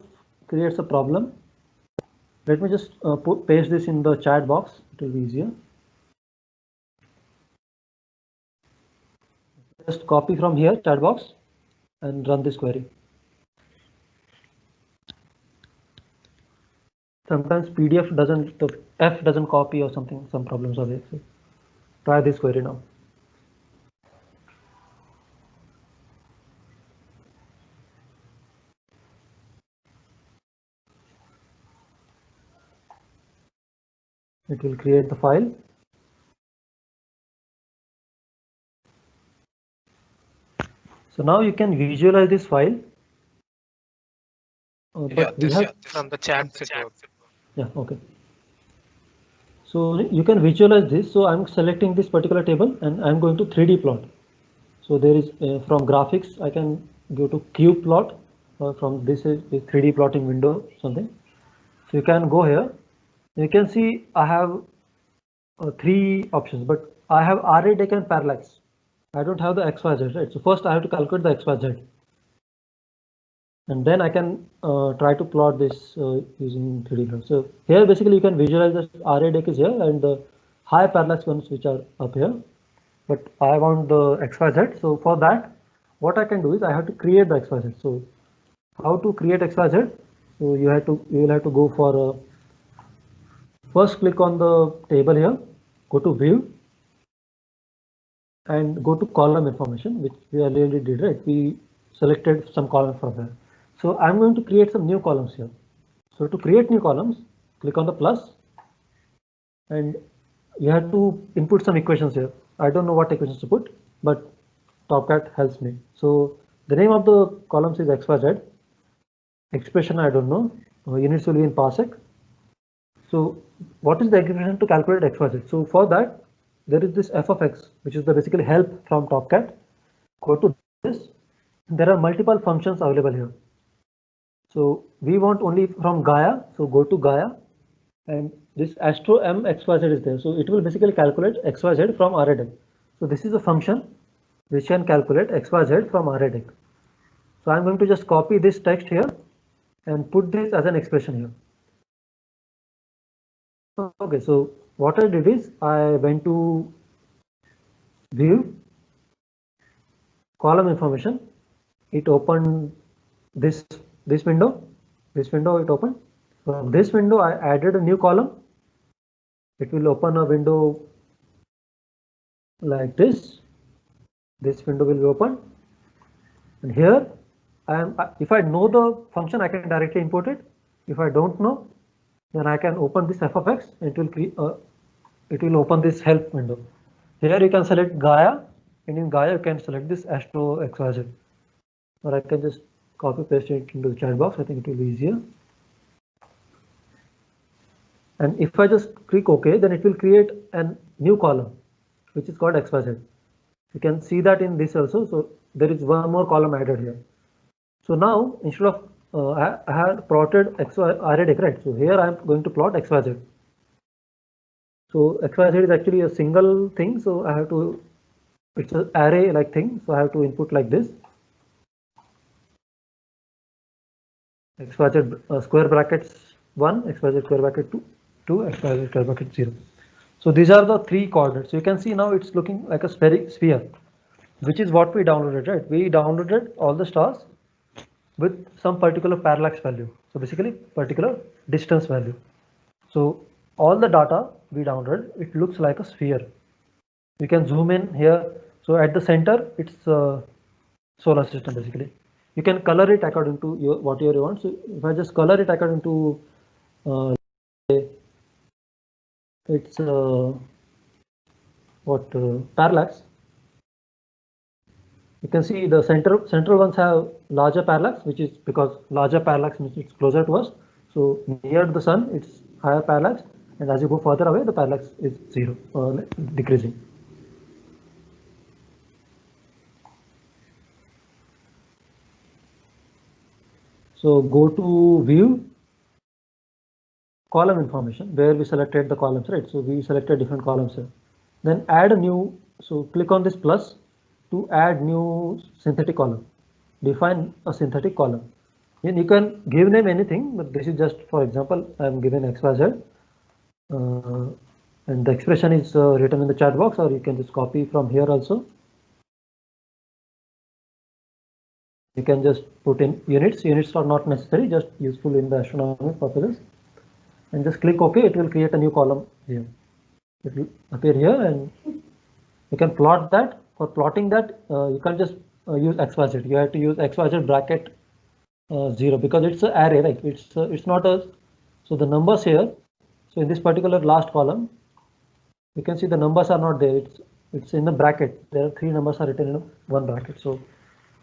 creates a problem. Let me just paste this in the chat box. It will be easier. Just copy from here, chat box, and run this query. Sometimes PDF doesn't, the F doesn't copy or something, some problems are there. So try this query now. It will create the file. So now you can visualize this file. But we have from the chat. Yeah, okay. So you can visualize this. So I'm selecting this particular table and I'm going to 3D plot. So there is from graphics, I can go to cube plot, from this is 3D plotting window, something. So you can go here. You can see I have 3 options, but I have array deck and parallax. I don't have the XYZ, right? So first I have to calculate the XYZ. And then I can try to plot this using 3D plot. So here basically you can visualize the array deck is here and the high parallax ones which are up here. But I want the XYZ. So for that, what I can do is I have to create the XYZ. So how to create XYZ? So you will have to go for first click on the table here, go to view, and go to column information, which we already did, right? We selected some column from there. So I'm going to create some new columns here. So to create new columns, click on the plus, and you have to input some equations here. I don't know what equations to put, but Topcat helps me. So the name of the columns is XYZ. Expression I don't know. Units will be in parsec. So what is the expression to calculate XYZ? So for that, there is this f of x, which is the basically help from Topcat. Go to this. There are multiple functions available here. So we want only from Gaia. So go to Gaia, and this astro m xyz is there. So it will basically calculate xyz from array deck. So this is a function which can calculate xyz from array deck. So I'm going to just copy this text here and put this as an expression here. Okay, so what I did is I went to view, column information. It opened this window. This window it opened. From this window I added a new column. It will open a window like this. This window will be open, and here if I know the function, I can directly import it. If I don't know, then I can open this f of x. It will open this help window. Here you can select Gaia, and in Gaia you can select this astro xyz, or I can just copy paste it into the chat box. I think it will be easier. And if I just click OK, then it will create a new column which is called XYZ. You can see that in this also. So there is one more column added here. So now instead of I had plotted array deck, right? So here I am going to plot XYZ. So XYZ is actually a single thing. So I have to, it's an array like thing. So I have to input like this. XYZ square brackets 1, XYZ square bracket 2, XYZ square bracket 0. So these are the 3 coordinates. So you can see now it's looking like a sphere, which is what we downloaded, right? We downloaded all the stars with some particular parallax value. So basically particular distance value. So all the data we downloaded, it looks like a sphere. You can zoom in here. So at the center, it's solar system basically. You can color it according to whatever you want. So if I just color it according to it's parallax. You can see the central ones have larger parallax, which is because larger parallax means it's closer to us. So near the sun, it's higher parallax, and as you go further away, the parallax is zero, decreasing. So go to view, column information, where we selected the columns, right? So we selected different columns here. Then add a new, so click on this plus to add new synthetic column. Define a synthetic column. And you can give name anything, but this is just for example, I'm given XYZ. And the expression is written in the chat box, or you can just copy from here also. You can just put in units. Units are not necessary, just useful in the astronomy purposes. And just click OK. It will create a new column here. It will appear here, and you can plot that. For plotting that, you can just use XYZ. You have to use XYZ bracket 0 because it's an array, right? It's not a. So the numbers here. So in this particular last column, you can see the numbers are not there. It's in the bracket. There are 3 numbers are written in one bracket. So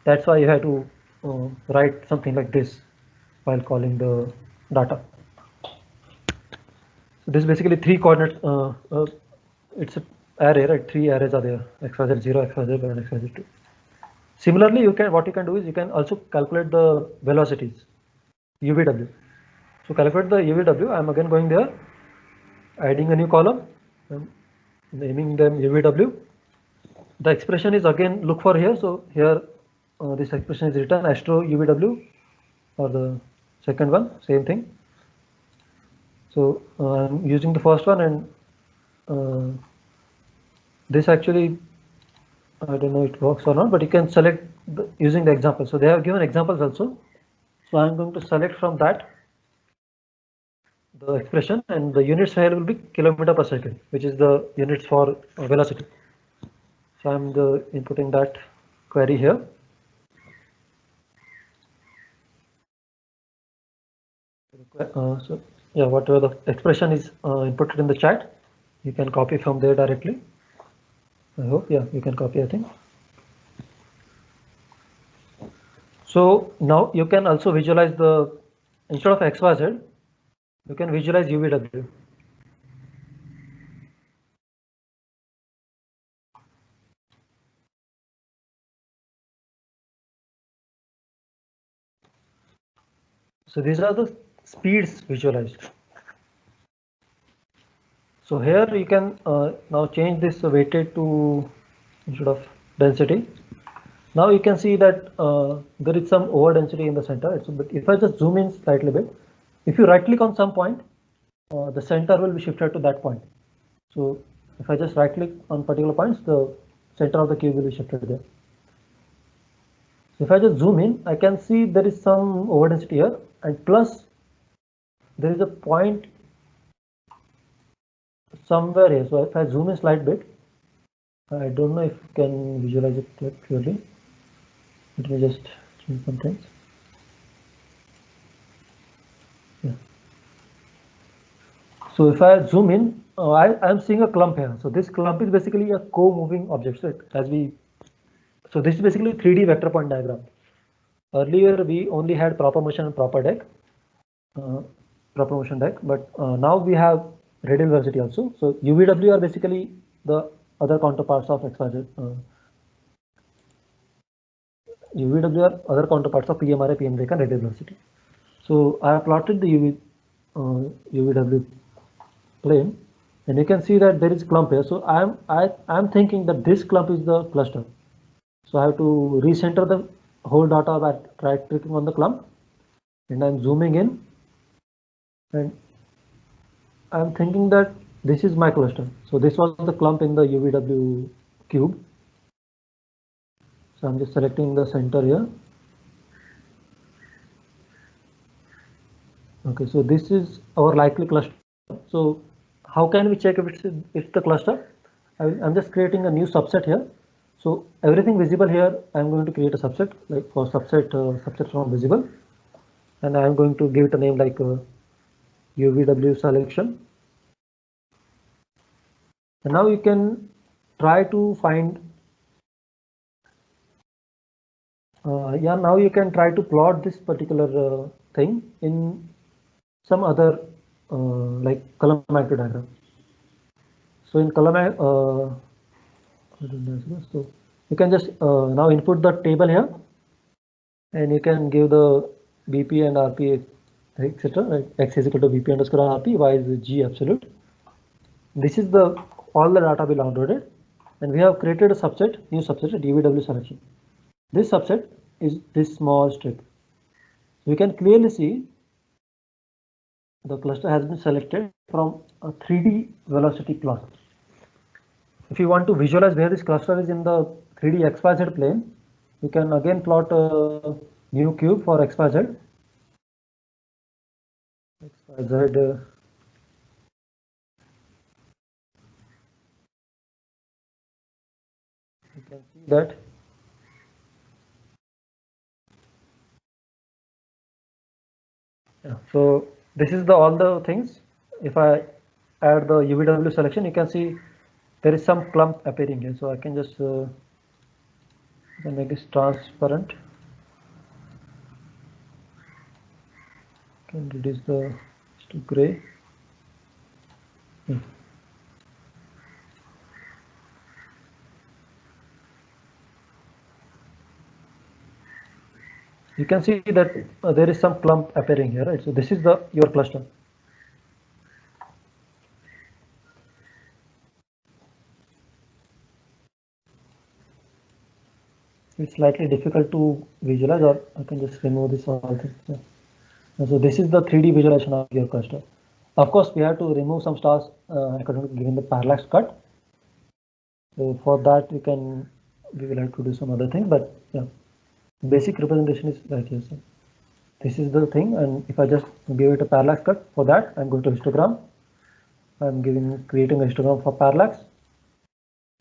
that's why you have to write something like this while calling the data. So this is basically 3 coordinates. It's an array, right? 3 arrays are there: XYZ 0, XYZ 1, and XYZ 2. Similarly, what you can do is you can also calculate the velocities, UVW. So calculate the UVW. I'm again going there, adding a new column, naming them UVW. The expression is again look for here. So here this expression is written astro UVW, or the second one, same thing. So I'm using the first one, and this actually, I don't know it works or not, but you can select using the example. So they have given examples also. So I'm going to select from that the expression, and the units here will be kilometer per second, which is the units for velocity. So I'm inputting that query here. So yeah, whatever the expression is inputted in the chat, you can copy from there directly. I hope, yeah, you can copy, I think. So now you can also visualize instead of XYZ, you can visualize UVW. So these are the speeds visualized. So here you can now change this weighted to instead of density. Now you can see that there is some over density in the center. But if I just zoom in slightly bit, if you right click on some point, the center will be shifted to that point. So if I just right click on particular points, the center of the cube will be shifted there. So if I just zoom in, I can see there is some over density here, and plus there is a point somewhere here. So if I zoom in slight bit, I don't know if you can visualize it clearly. Let me just change some things. Yeah. So if I zoom in, I'm seeing a clump here. So this clump is basically a co-moving object, right? So this is basically 3D vector point diagram. Earlier we only had proper motion and proper motion deck, but now we have radial velocity also. So UVW are basically the other counterparts of XYZ. UVW are other counterparts of PMRA, PMDEC, and radial velocity. So I have plotted the UVW plane, and you can see that there is clump here. So I'm thinking that this clump is the cluster. So I have to recenter the whole data by right clicking on the clump, and I'm zooming in, and I'm thinking that this is my cluster. So this was the clump in the UVW cube. So I'm just selecting the center here. Okay, so this is our likely cluster. So how can we check if it's the cluster? I'm just creating a new subset here. So everything visible here, I'm going to create a subset, like for subset from visible, and I'm going to give it a name like UVW selection. And now you can try to find Yeah, now you can try to plot this particular thing in some other like column active diagram. So in column, so you can just now input the table here, and you can give the BP and RP, etc. Right? X is equal to BP underscore RP, Y is G absolute. This is the all the data will downloaded, and we have created a subset, new subset, UVW selection. This subset is this small strip. We can clearly see the cluster has been selected from a 3D velocity plot. If you want to visualize where this cluster is in the 3D XYZ plane, you can again plot a new cube for XYZ. XYZ. You can see that. Yeah, so this is the all the things. If I add the UVW selection, you can see there is some clump appearing here. So I can just make this transparent. Can reduce the to gray. You can see that there is some clump appearing here, right? So this is the your cluster. It's slightly difficult to visualize, or I can just remove this all things. Yeah. So this is the 3D visualization of your cluster. Of course, we have to remove some stars according to given the parallax cut. So for that, we will have to do some other thing, but yeah, basic representation is right here. So this is the thing, and if I just give it a parallax cut, for that I'm going to histogram. I'm creating a histogram for parallax,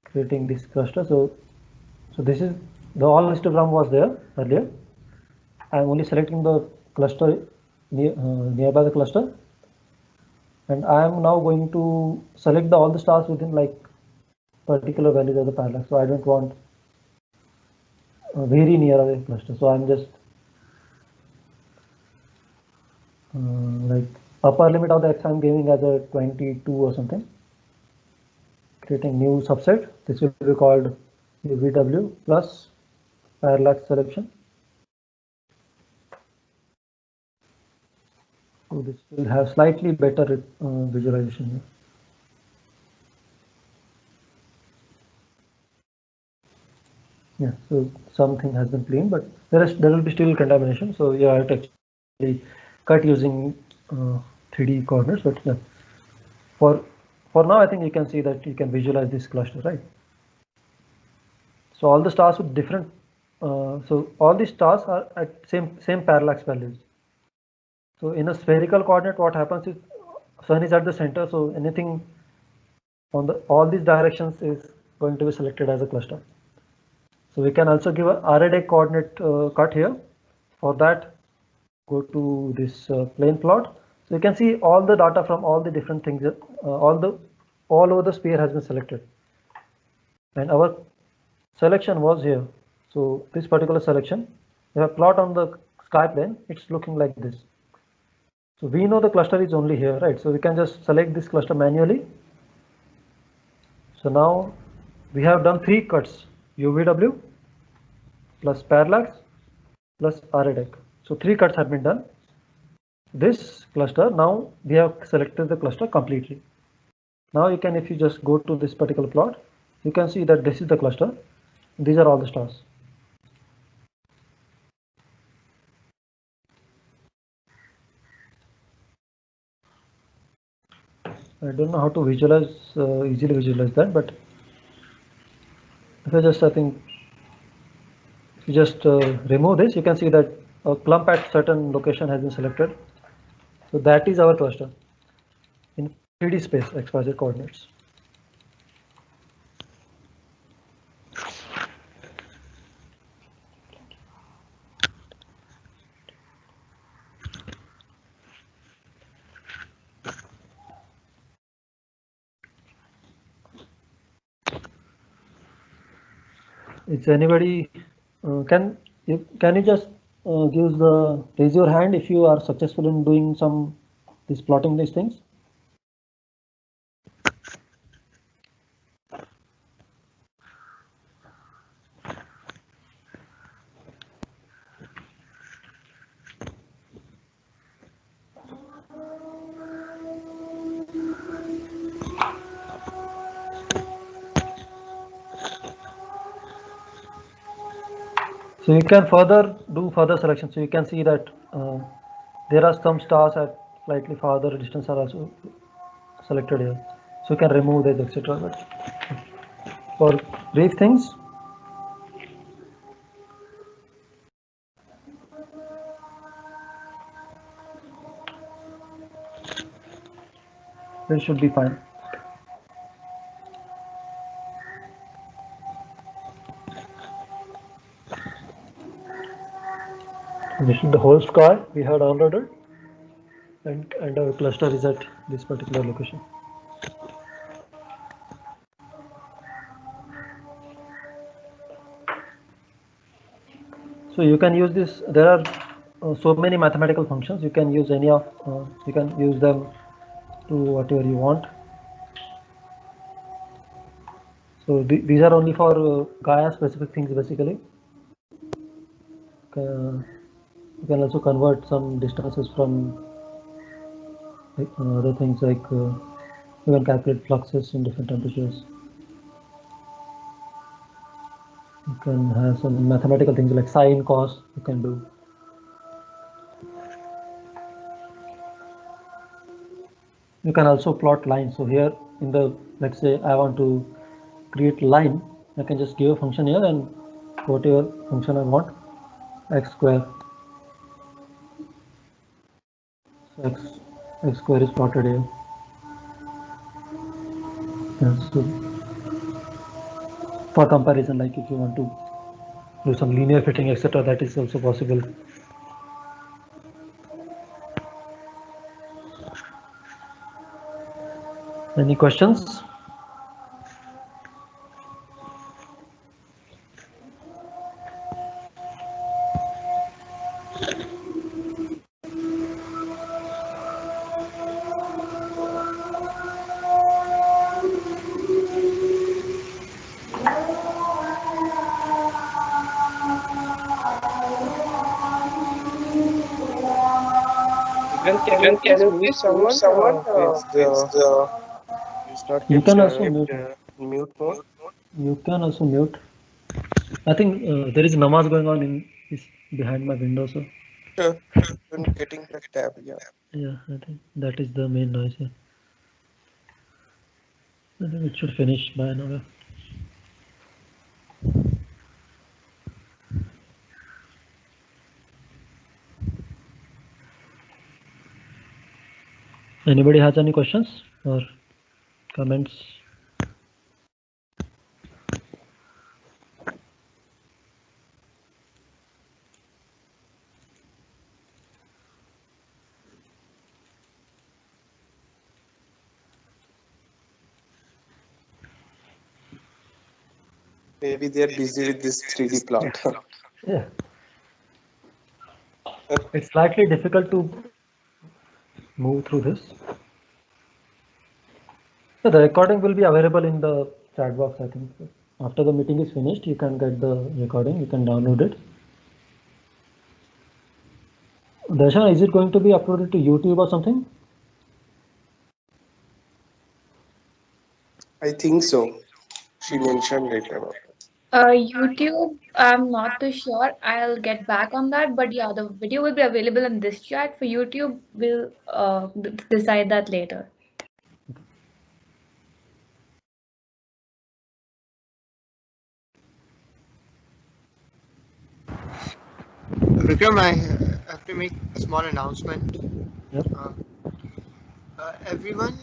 creating this cluster. So this is the all histogram was there earlier. I'm only selecting the cluster nearby the cluster, and I am now going to select all the stars within like particular values of the parallax. So I don't want very near away cluster. So I'm just like upper limit of the X I'm giving as a 22 or something. Creating new subset. This will be called UVW plus parallax selection. So this will have slightly better visualization here. Yeah, so something has been cleaned, but there will be still contamination. So yeah, I have to actually cut using 3D coordinates. But yeah, for now, I think you can see that you can visualize this cluster, right? So all the stars with different. So all these stars are at same parallax values. So in a spherical coordinate, what happens is sun is at the center. So anything on all these directions is going to be selected as a cluster. So we can also give a RAD coordinate cut here. For that, go to this plane plot. So you can see all the data from all the different things. All over the sphere has been selected, and our selection was here. So this particular selection, we have plot on the sky plane. It's looking like this. So we know the cluster is only here, right? So we can just select this cluster manually. So now we have done 3 cuts: UVW plus parallax plus RAD. So 3 cuts have been done. This cluster, now we have selected the cluster completely. Now you can, if you just go to this particular plot, you can see that this is the cluster. These are all the stars. I don't know how to visualize, easily visualize that, but if I just, I think, if you just remove this, you can see that a clump at certain location has been selected. So that is our cluster in 3D space, XYZ coordinates. Is anybody can Can you just raise your hand if you are successful in doing plotting these things? So you can do further selection. So you can see that there are some stars at slightly farther distance are also selected here. So you can remove that, etc. But for brief things, it should be fine. This is the whole sky we had ordered, and our cluster is at this particular location. So you can use this. There are so many mathematical functions. You can use any of. You can use them to whatever you want. So these are only for Gaia specific things basically. You can also convert some distances from other things like you can calculate fluxes in different temperatures. You can have some mathematical things like sine, cos. You can do. You can also plot lines. So here in the, let's say I want to create line, I can just give a function here and whatever function I want, x square. So x square is plotted here. So for comparison, like if you want to do some linear fitting, etc., that is also possible. Any questions? Can you please mute someone? You can also mute. Mute mode. You can also mute. I think there is namaz going on behind my window, so. I'm getting the tab. Yeah, I think that is the main noise here. I think it should finish by now. Anybody has any questions or comments? Maybe they're busy with this 3D plot. Yeah. It's slightly difficult to move through this. So the recording will be available in the chat box, I think. After the meeting is finished, you can get the recording, you can download it. Darshan, is it going to be uploaded to YouTube or something? I think so. She mentioned it about it. YouTube, I'm not too sure. I'll get back on that. But yeah, the video will be available in this chat. For YouTube, we'll decide that later. Vikram, I have to make a small announcement. Yep. Everyone,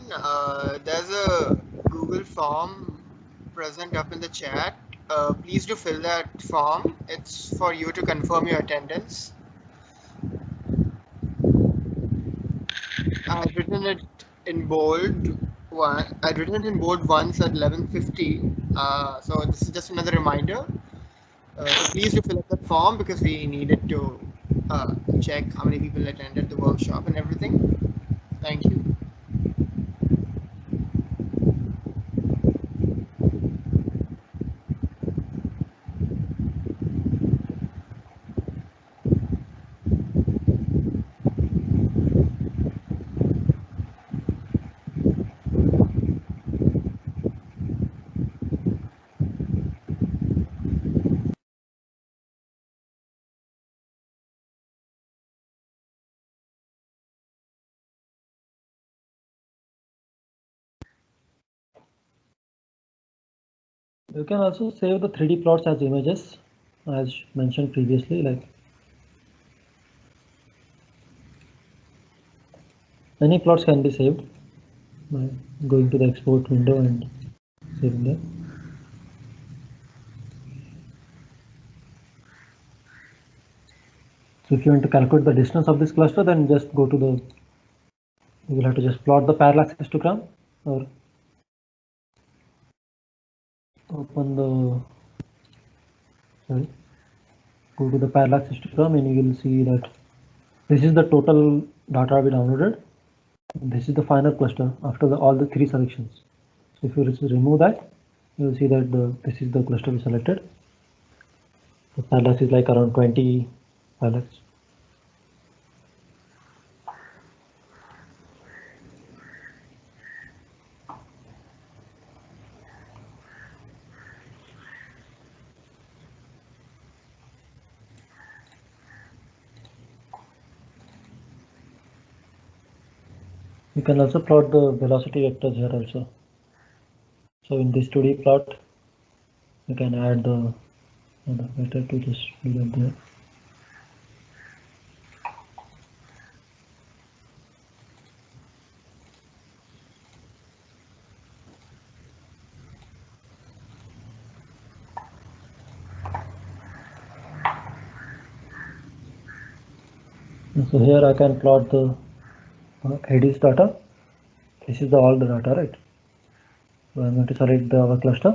there's a Google form present up in the chat. Please do fill that form. It's for you to confirm your attendance. I've written it in bold. I'd written it in bold once at 11:50. So this is just another reminder. So please do fill up that form because we needed to check how many people attended the workshop and everything. Thank you. You can also save the 3D plots as images, as mentioned previously. Like any plots can be saved by going to the export window and saving them. So if you want to calculate the distance of this cluster, then just go to the, you will have to just plot the parallax histogram or open the, sorry, go to the parallax histogram and you will see that this is the total data we downloaded. This is the final cluster after all the 3 selections. So if you remove that, you will see that this is the cluster we selected. The parallax is like around 20 parallax. You can also plot the velocity vectors here also. So in this 2D plot, you can add the vector to just do that there. And so here I can plot the AD's data. This is all the data, right? So I'm going to select our cluster.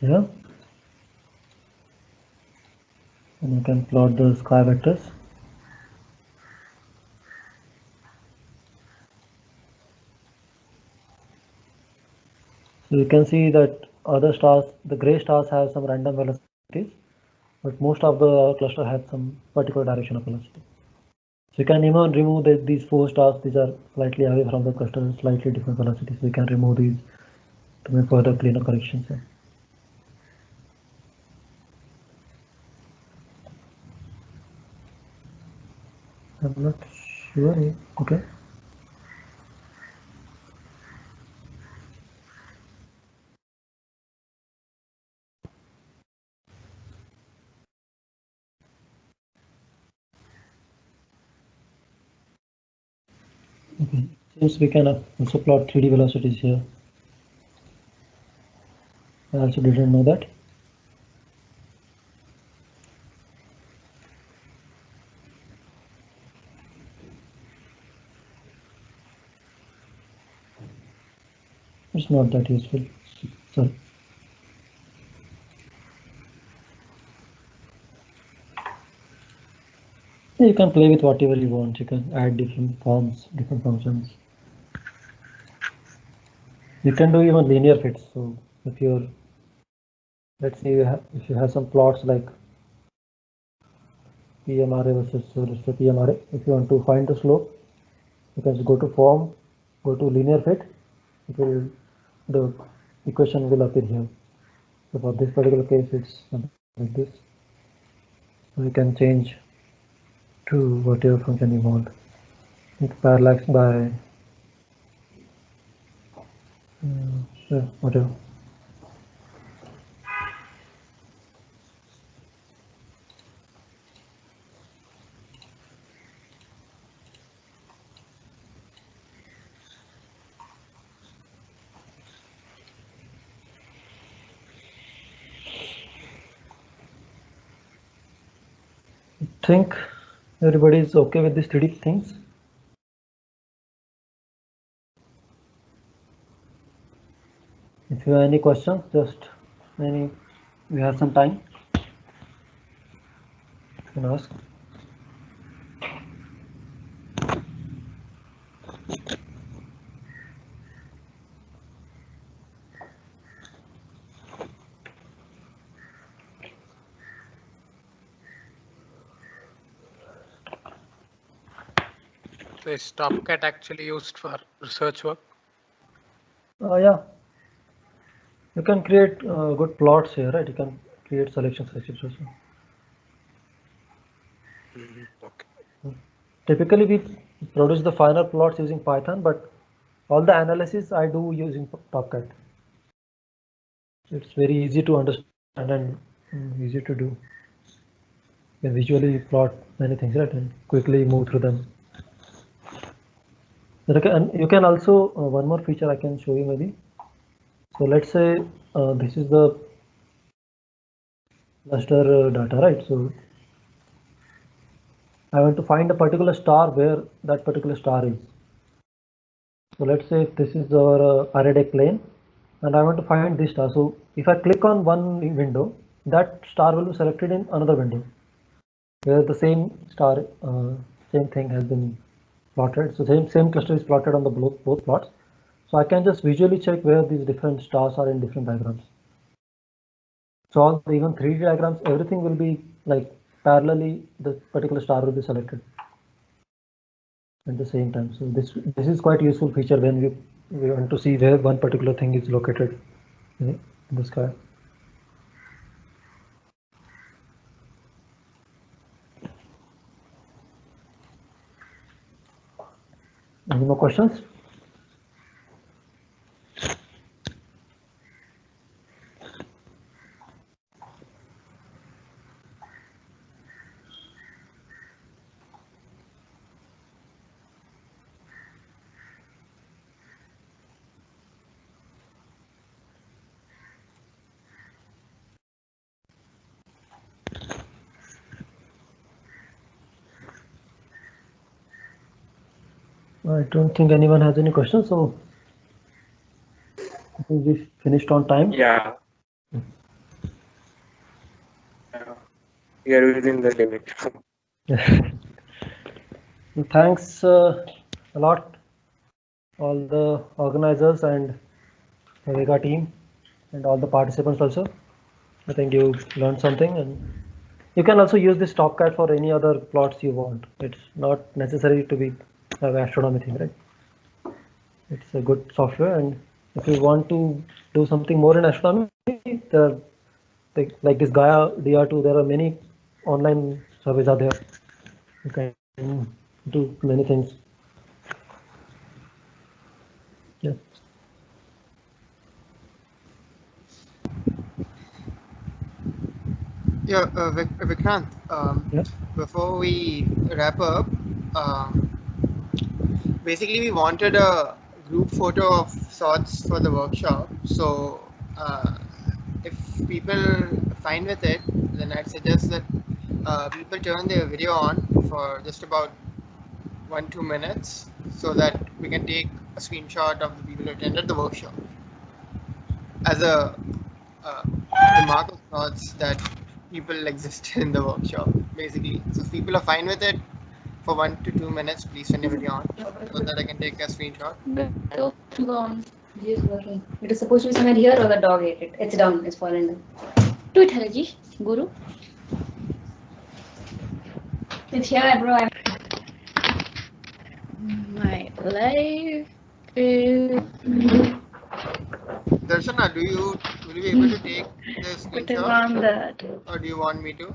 Here, and you can plot the sky vectors. So you can see that other stars, the gray stars have some random velocities, but most of the cluster has some particular direction of velocity. So you can even remove these 4 stars. These are slightly away from the cluster, slightly different velocities. So you can remove these to make further cleaner corrections. I'm not sure. Okay. Okay. Since we can also plot 3D velocities here. I also didn't know that. It's not that useful. Sorry. You can play with whatever you want. You can add different forms, different functions. You can do even linear fits. So if you're, let's say if you have some plots like PMRA versus let's say PMRA, if you want to find the slope, you can just go to form, go to linear fit. It will, the equation will appear here. So for this particular case, it's something like this. So you can change to whatever function you want. It's parallax by whatever. I think everybody is okay with these 3D things. If you have any questions, just we have some time. You can ask. So is Topcat actually used for research work? Yeah, you can create good plots here, right? You can create selection circuits also. Okay. Typically, we produce the final plots using Python, but all the analysis I do using Topcat. It's very easy to understand and easy to do. You can visually plot many things, right, and quickly move through them. And you can also one more feature I can show you maybe. So let's say this is the cluster data, right? So I want to find a particular star where that particular star is. So let's say if this is our array deck plane, and I want to find this star. So if I click on one window, that star will be selected in another window, where the same star, same thing has been plotted. So same cluster is plotted on the both plots. So I can just visually check where these different stars are in different diagrams. So all even 3D diagrams, everything will be like parallelly, the particular star will be selected at the same time. So this is quite useful feature when we want to see where one particular thing is located in the sky. Any more questions? I don't think anyone has any questions, so I think we finished on time. Yeah. We are within the limit. Thanks a lot, all the organizers and the Vega team and all the participants also. I think you learned something, and you can also use this Topcat for any other plots you want. It's not necessary to be have astronomy thing, right? It's a good software, and if you want to do something more in astronomy, there are like this Gaia DR2. There are many online surveys are there. You can do many things. Yeah. Yeah, Vikrant, Yeah. before we wrap up, basically we wanted a group photo of sorts for the workshop. So if people fine with it, then I'd suggest that people turn their video on for just about 1-2 minutes so that we can take a screenshot of the people who attended the workshop as a remark of sorts that people existed in the workshop, basically. So if people are fine with it, for 1 to 2 minutes, please send your video on so that I can take a screenshot. It is supposed to be somewhere here, or the dog ate it. It's down. It's fallen down. Do it, Haraji. Guru. It's here, bro. My life is. Darshana, will you be able to take the Putting screenshot, on that. or do you want me to?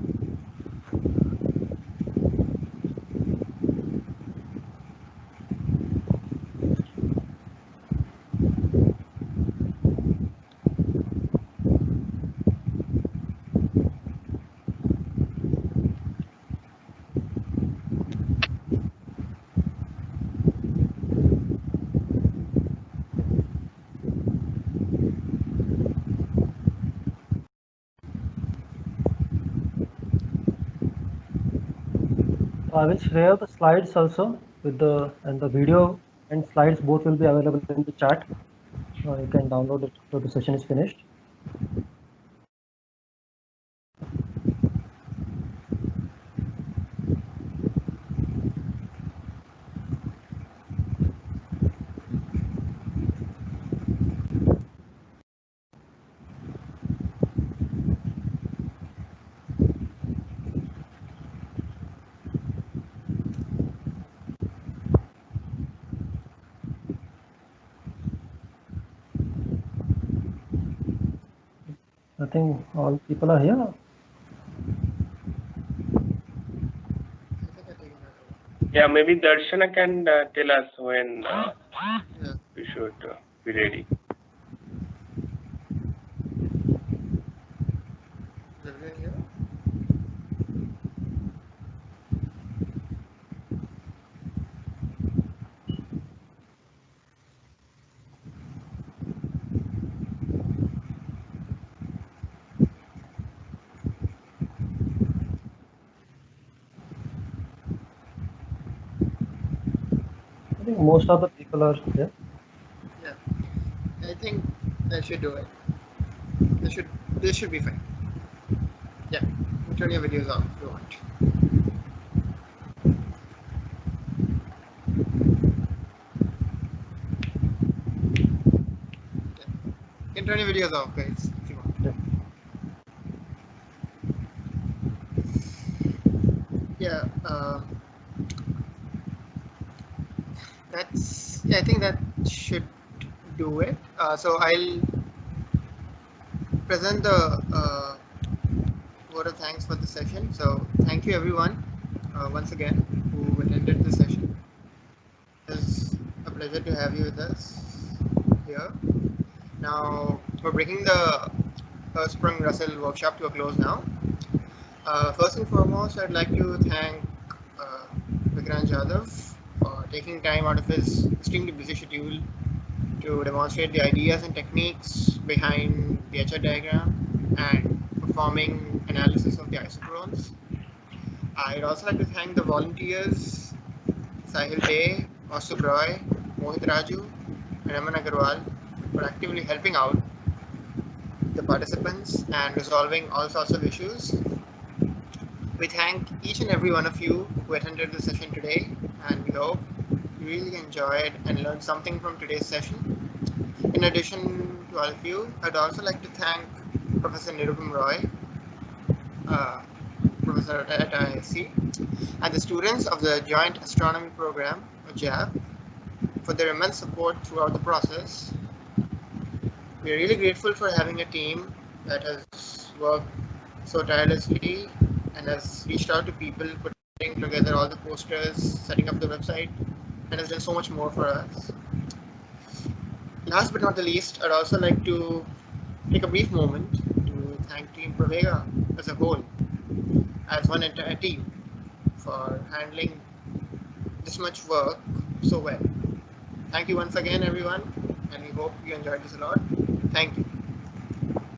I will share the slides also with the video and slides both will be available in the chat. You can download it after the session is finished. I think all people are here. I think I taken that over. Yeah, maybe Darshana can tell us when Yeah. we should be ready. Is everyone here? I think most of the people are there. Yeah. I think I should do it. This should be fine. Yeah. Turn your videos off if you want. You can turn your videos off, guys, if you want. Yeah. Yeah, I think that should do it. So I'll present the vote of thanks for the session. So thank you everyone once again who attended the session. It's a pleasure to have you with us here. Now we're bringing the Sprung Russell workshop to a close now. First and foremost, I'd like to thank Vikrant Jadhav for taking time out of his extremely busy schedule to demonstrate the ideas and techniques behind the HR diagram and performing analysis of the isochrones. I'd also like to thank the volunteers, Sahil Day, Ausub Roy, Mohit Raju, and Aman Agarwal for actively helping out the participants and resolving all sorts of issues. We thank each and every one of you who attended the session today, and we hope you really enjoyed and learned something from today's session. In addition to all of you, I'd also like to thank Professor Nirupam Roy, Professor at IISc, and the students of the Joint Astronomy Program, or JAP, for their immense support throughout the process. We are really grateful for having a team that has worked so tirelessly and has reached out to people, putting together all the posters, setting up the website, and has done so much more for us. Last but not the least, I'd also like to take a brief moment to thank Team Pravega as a whole, as one entire team, for handling this much work so well. Thank you once again, everyone, and we hope you enjoyed this a lot. Thank you.